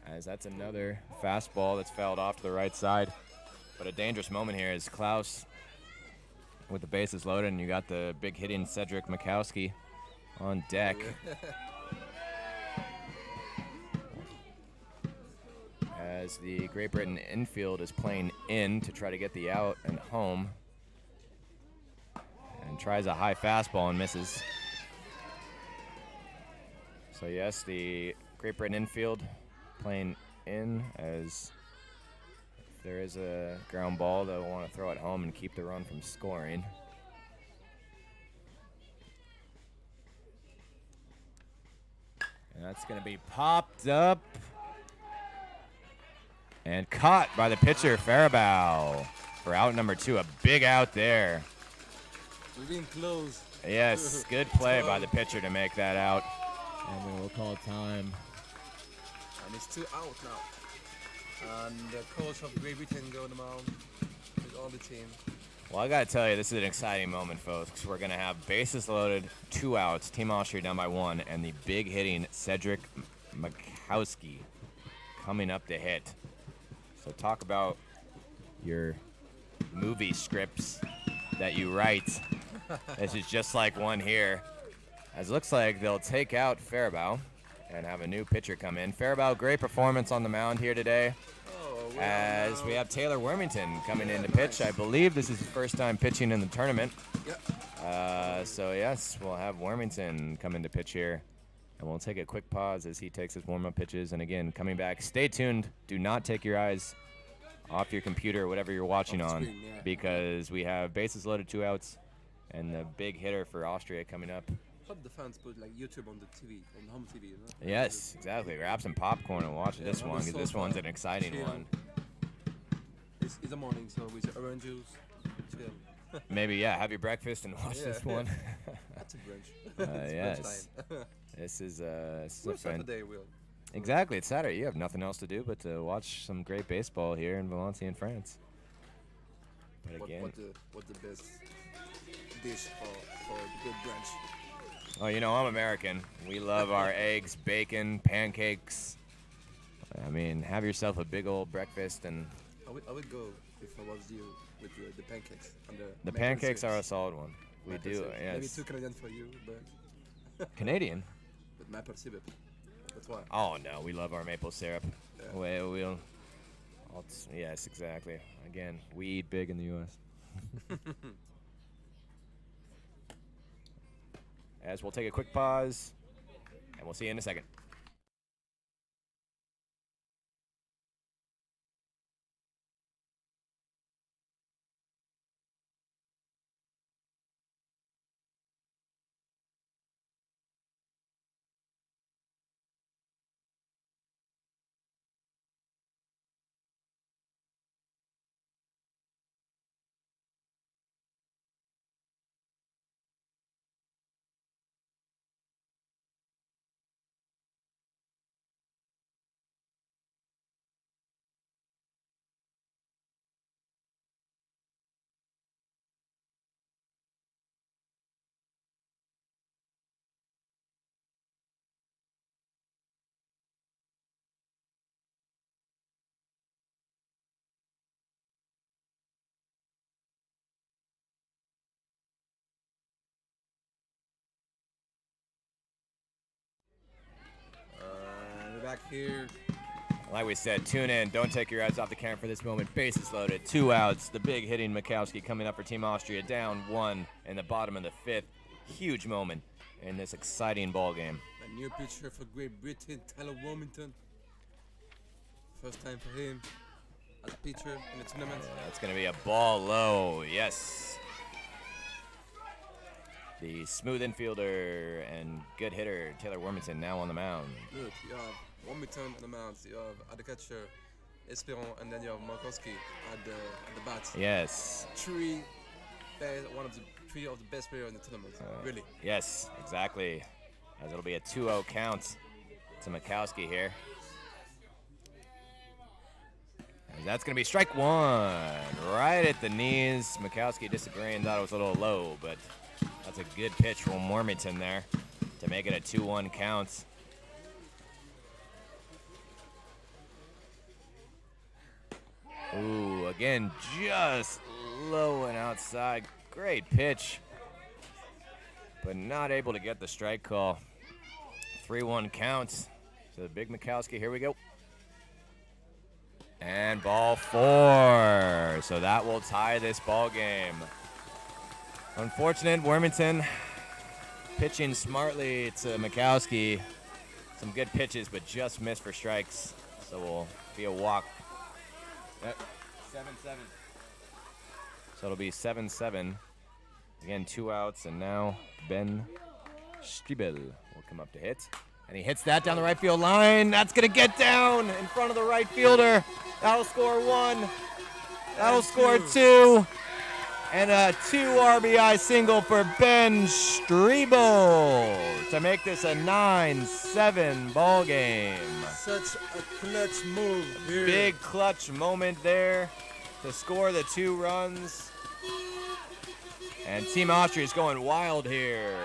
as that's another fastball that's fouled off to the right side. But a dangerous moment here is Klaus with the bases loaded, and you got the big hitting Cedric Mikowski on deck. As the Great Britain infield is playing in to try to get the out and home, and tries a high fastball and misses. So yes, the Great Britain infield playing in, as if there is a ground ball, they'll want to throw it home and keep the run from scoring. And that's going to be popped up and caught by the pitcher, Faribault, for out number 2. A big out there. We're being close. Yes, good play by the pitcher to make that out. And then we'll call time. And it's 2 out now. And the coach of Great Britain go on the mound with all the team. Well, I got to tell you, this is an exciting moment, folks. We're going to have bases loaded, 2 outs, Team Austria down by 1, and the big hitting Cedric Mikowski coming up to hit. So talk about your movie scripts that you write. This is just like one here. As it looks like they'll take out Faribault and have a new pitcher come in. Faribault, great performance on the mound here today. As we have Taylor Wormington coming in to pitch. I believe this is his first time pitching in the tournament. Yep. So yes, we'll have Wormington come in to pitch here. And we'll take a quick pause as he takes his warm-up pitches. And again, coming back, stay tuned. Do not take your eyes off your computer or whatever you're watching on, screen, yeah. because we have bases loaded, 2 outs, and the big hitter for Austria coming up. Hope the fans put like YouTube on the TV, on home TV, you know? Yes, exactly. Grab some popcorn and watch this one, because this one's an exciting chill. one. It's the morning, so with the orange juice, chill. Maybe, have your breakfast and watch this one. That's a brunch. It's Yes. brunch This is We're a fan. Saturday, Will. Exactly, it's Saturday. You have nothing else to do but to watch some great baseball here in Valenciennes, France. But again, What the best dish for the good brunch? oh, I'm American. We love our eggs, bacon, pancakes. I mean, have yourself a big old breakfast, and I would go if I was you with the pancakes. And the maple pancakes are a syrups. solid one. We Maple do, syrup. Maybe yes. too Canadian for you, Canadian? but maple syrup. That's why. Oh no, we love our maple syrup. Yeah. Yes, exactly. Again, we eat big in the U.S. As we'll take a quick pause, and we'll see you in a second. We're back here. Like we said, tune in. Don't take your eyes off the camera for this moment. Bases loaded. 2 outs. The big hitting Mikowski coming up for Team Austria. Down 1 in the bottom of the 5th. Huge moment in this exciting ball game. A new pitcher for Great Britain, Tyler Wilmington. First time for him as a pitcher in the tournament. That's going to be a ball low. Yes. The smooth infielder and good hitter, Taylor Wormington, now on the mound. Good. You have Wilmington on the mound. You have at the catcher, Esperon, and then you have Markowski at the bat. Yes. Three of the best players in the tournament. Really. Yes, exactly. As it'll be a 2-0 count to Mikowski here. And that's going to be strike 1. Right at the knees. Mikowski disagreeing, thought it was a little low, but that's a good pitch from Wormington there to make it a 2-1 count. Ooh, again, just low and outside. Great pitch, but not able to get the strike call. 3-1 counts to the big Mikowski. Here we go. And ball 4. So that will tie this ball game. Unfortunate, Wormington pitching smartly to Mikowski. Some good pitches, but just missed for strikes. So will be a walk. 7-7. So it'll be 7-7. Again, 2 outs, and now Ben Striebel will come up to hit. And he hits that down the right field line. That's going to get down in front of the right fielder. That'll score 1. That'll score 2. And a 2 RBI single for Ben Striebel to make this a 9-7 ball game. Such a clutch move here. Big clutch moment there to score the 2 runs. And Team Austria is going wild here.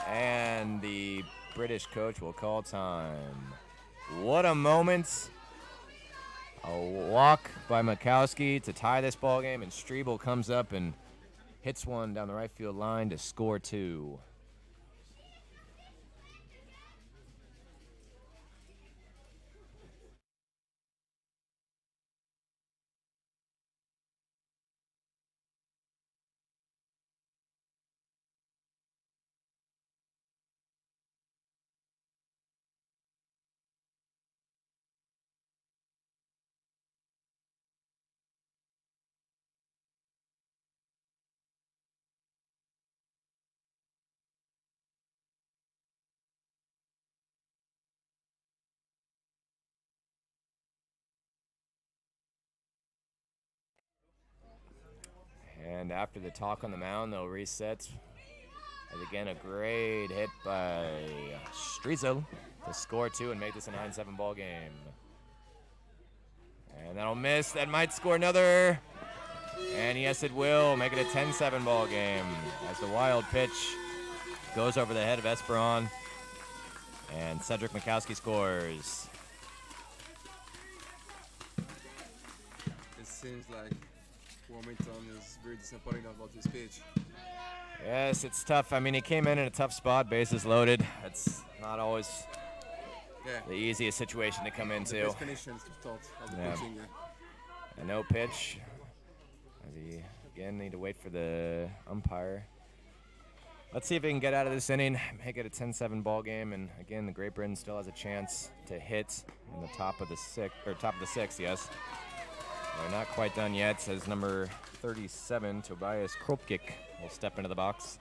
And the British coach will call time. What a moment. A walk by Mikowski to tie this ball game, and Striebel comes up and hits one down the right field line to score 2. And after the talk on the mound, they'll reset. And again, a great hit by Striebel to score 2 and make this a 9-7 ball game. And that'll miss. That might score another. And yes, it will. Make it a 10-7 ball game as the wild pitch goes over the head of Esperon. And Cedric Mikowski scores. seems like Wilmington is very disappointed about this pitch. Yes, it's tough. I mean, he came in a tough spot, bases loaded. It's not always Yeah. the easiest situation to come The into. best conditions to start of the Yeah. pitching. Yeah. A no pitch. As he again need to wait for the umpire. Let's see if he can get out of this inning, make it a 10-7 ball game, and again, the Great Britain still has a chance to hit in the top of the sixth. Yes, they're not quite done yet. Says number 37, Tobias Kropkik, will step into the box.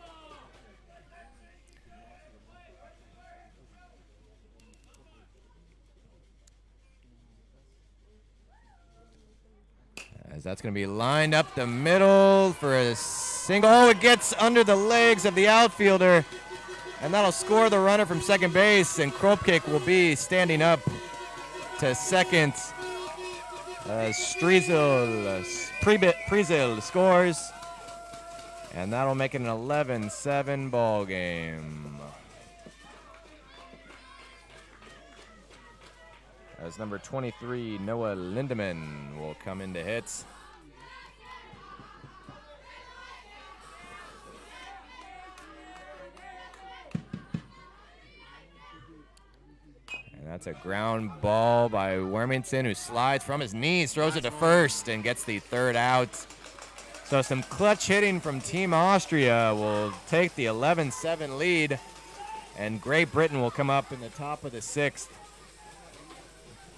As that's going to be lined up the middle for a single. Oh, it gets under the legs of the outfielder, and that'll score the runner from second base, and Kropkik will be standing up to second. Prizel scores, and that'll make it an 11-7 ball game. As number 23, Noah Lindemann, will come into hits. And that's a ground ball by Wormington, who slides from his knees, throws it to first, and gets the third out. So some clutch hitting from Team Austria will take the 11-7 lead, and Great Britain will come up in the top of the sixth.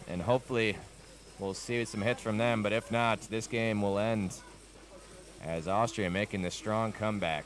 And hopefully we'll see some hits from them, but if not, this game will end as Austria making the strong comeback.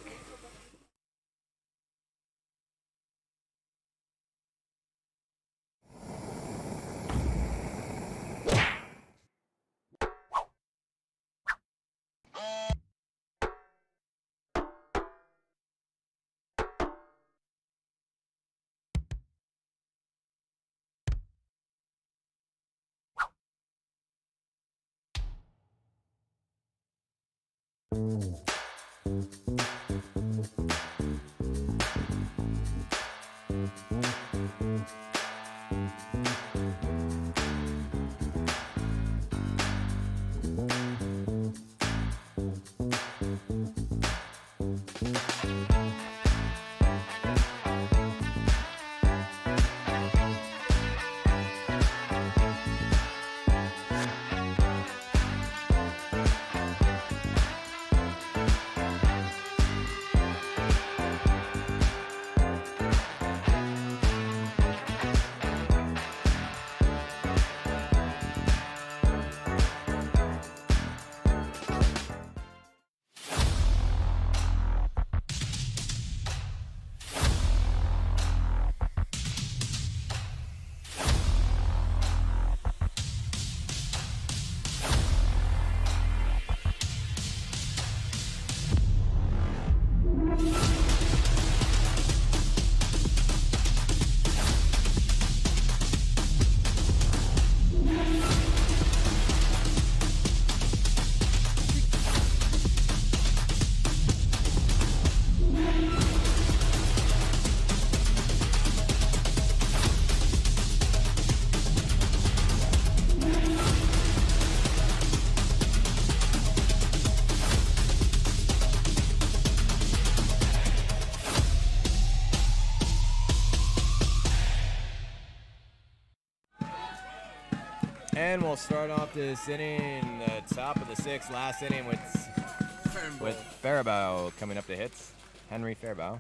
And we'll start off this inning, the top of the sixth, last inning with Faribault coming up to hits. Henry Faribault.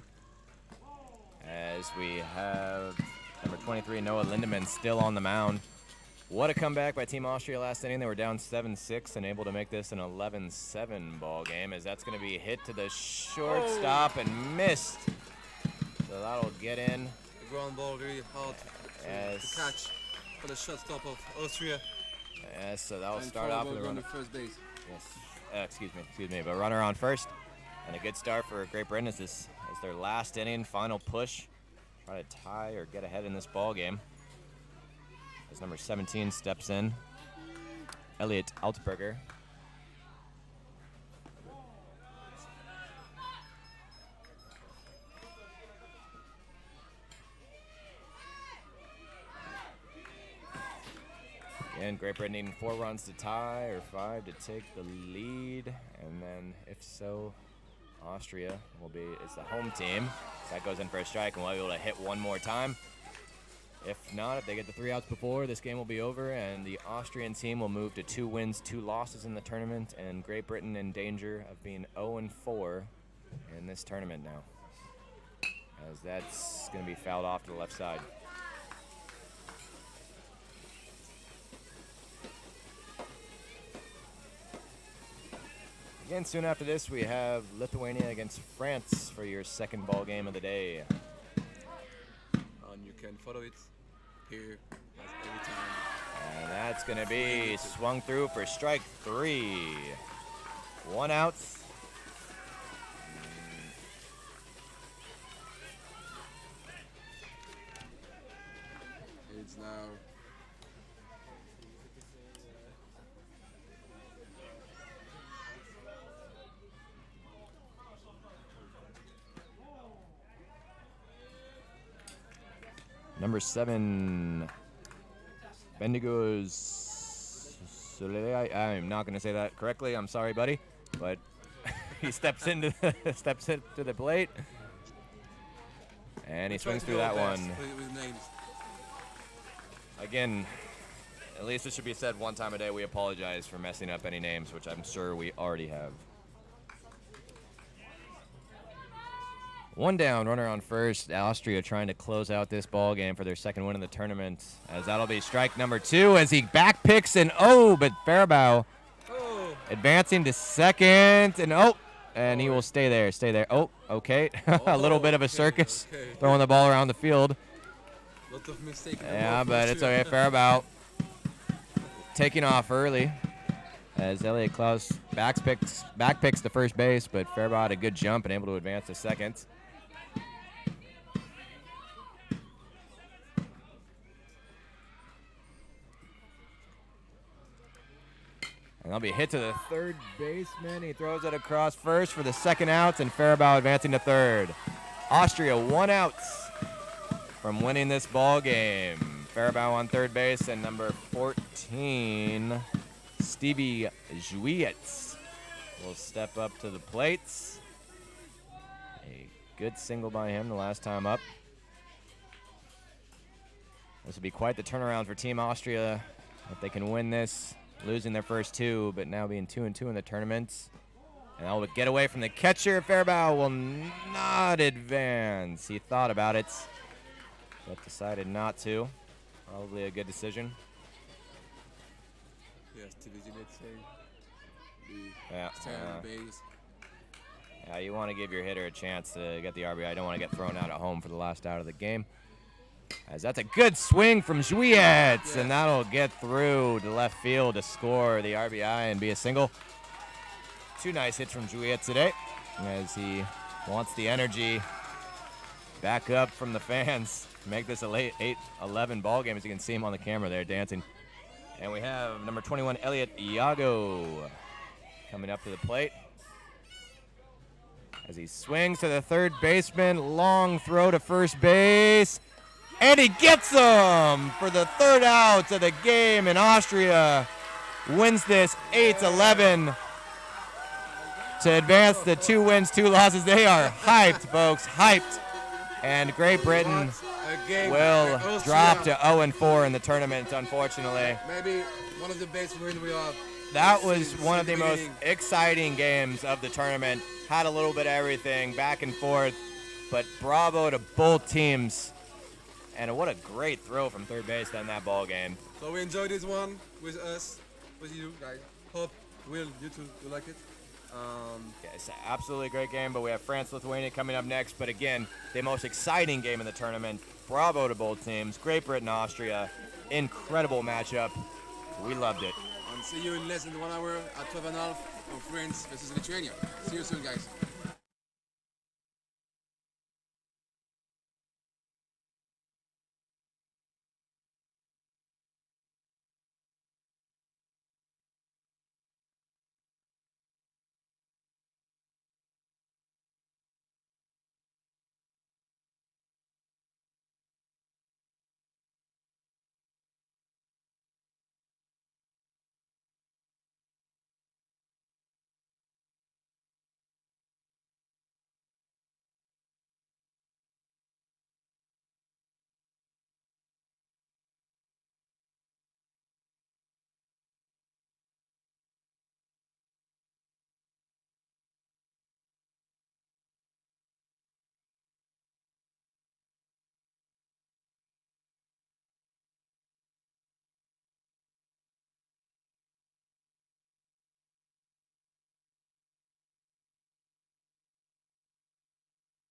As we have number 23, Noah Lindemann, still on the mound. What a comeback by Team Austria last inning. They were down 7-6 and able to make this an 11-7 ball game, as that's going to be hit to the shortstop and missed. So that'll get in. The ground ball really hard to catch for the shortstop of Austria. Yes, so that'll start off with a runner. First base. Yes, excuse me, but runner on first. And a good start for Great Britain as this is their last inning, final push. Try to tie or get ahead in this ball game. As number 17 steps in, Elliot Altberger. And Great Britain needing 4 runs to tie or 5 to take the lead. And then, if so, Austria is the home team. So that goes in for a strike and we'll be able to hit one more time. If not, if they get the 3 outs before, this game will be over and the Austrian team will move to 2 wins, 2 losses in the tournament, and Great Britain in danger of being 0-4 in this tournament now, as that's going to be fouled off to the left side. Again, soon after this, we have Lithuania against France for your second ball game of the day. And you can follow it here as every time. And that's going to be swung through for strike 3. 1 out. It's now Number 7, Bendigos. I'm not going to say that correctly. I'm sorry, buddy, but he steps into the plate, and he swings through that one. with names. Again, at least it should be said one time a day. We apologize for messing up any names, which I'm sure we already have. 1 down, runner on first. Austria trying to close out this ball game for their second win in the tournament, as that'll be strike number 2 as he back picks but Faribault advancing to second, and he will stay there. Okay. A little bit of a circus, throwing the ball around the field. Lot of mistakes. Yeah, but it's okay. Faribault taking off early, as Elliot Klaus back picks to first base, but Faribault had a good jump and able to advance to second. And that'll be a hit to the third baseman. He throws it across first for the second out, and Faribault advancing to third. Austria 1 out from winning this ball game. Faribault on third base, and number 14, Stevie Juietz, will step up to the plates. A good single by him the last time up. This will be quite the turnaround for Team Austria if they can win this, losing their first 2, but now being 2-2 in the tournament. And that will get away from the catcher. Faribault will not advance. He thought about it, but decided not to. Probably a good decision. Yes, Stevie Juliet saying. Yeah. Base. Yeah, you want to give your hitter a chance to get the RBI. Don't want to get thrown out at home for the last out of the game. As that's a good swing from Juietz, and that'll get through to left field to score the RBI and be a single. 2 nice hits from Juietz today, as he wants the energy back up from the fans to make this a late 8-11 ball game, as you can see him on the camera there dancing. And we have number 21, Elliot Iago, coming up to the plate as he swings to the third baseman. Long throw to first base, and he gets him for the 3rd out of the game, and Austria wins this 8-11 to advance the 2 wins, 2 losses. They are hyped, folks, hyped. And Great Britain will drop to 0-4 in the tournament, unfortunately. Maybe one of the best wins we have. That was one of the most exciting games of the tournament. Had a little bit of everything, back and forth, but bravo to both teams. And what a great throw from third base to end that ball game. So we enjoyed this one with us, with you guys. Hope you too like it. Yeah, it's an absolutely great game, but we have France-Lithuania coming up next. But again, the most exciting game in the tournament. Bravo to both teams. Great Britain, Austria. Incredible matchup. We loved it. And see you in less than 1 hour at 12:30 for France versus Lithuania. See you soon, guys.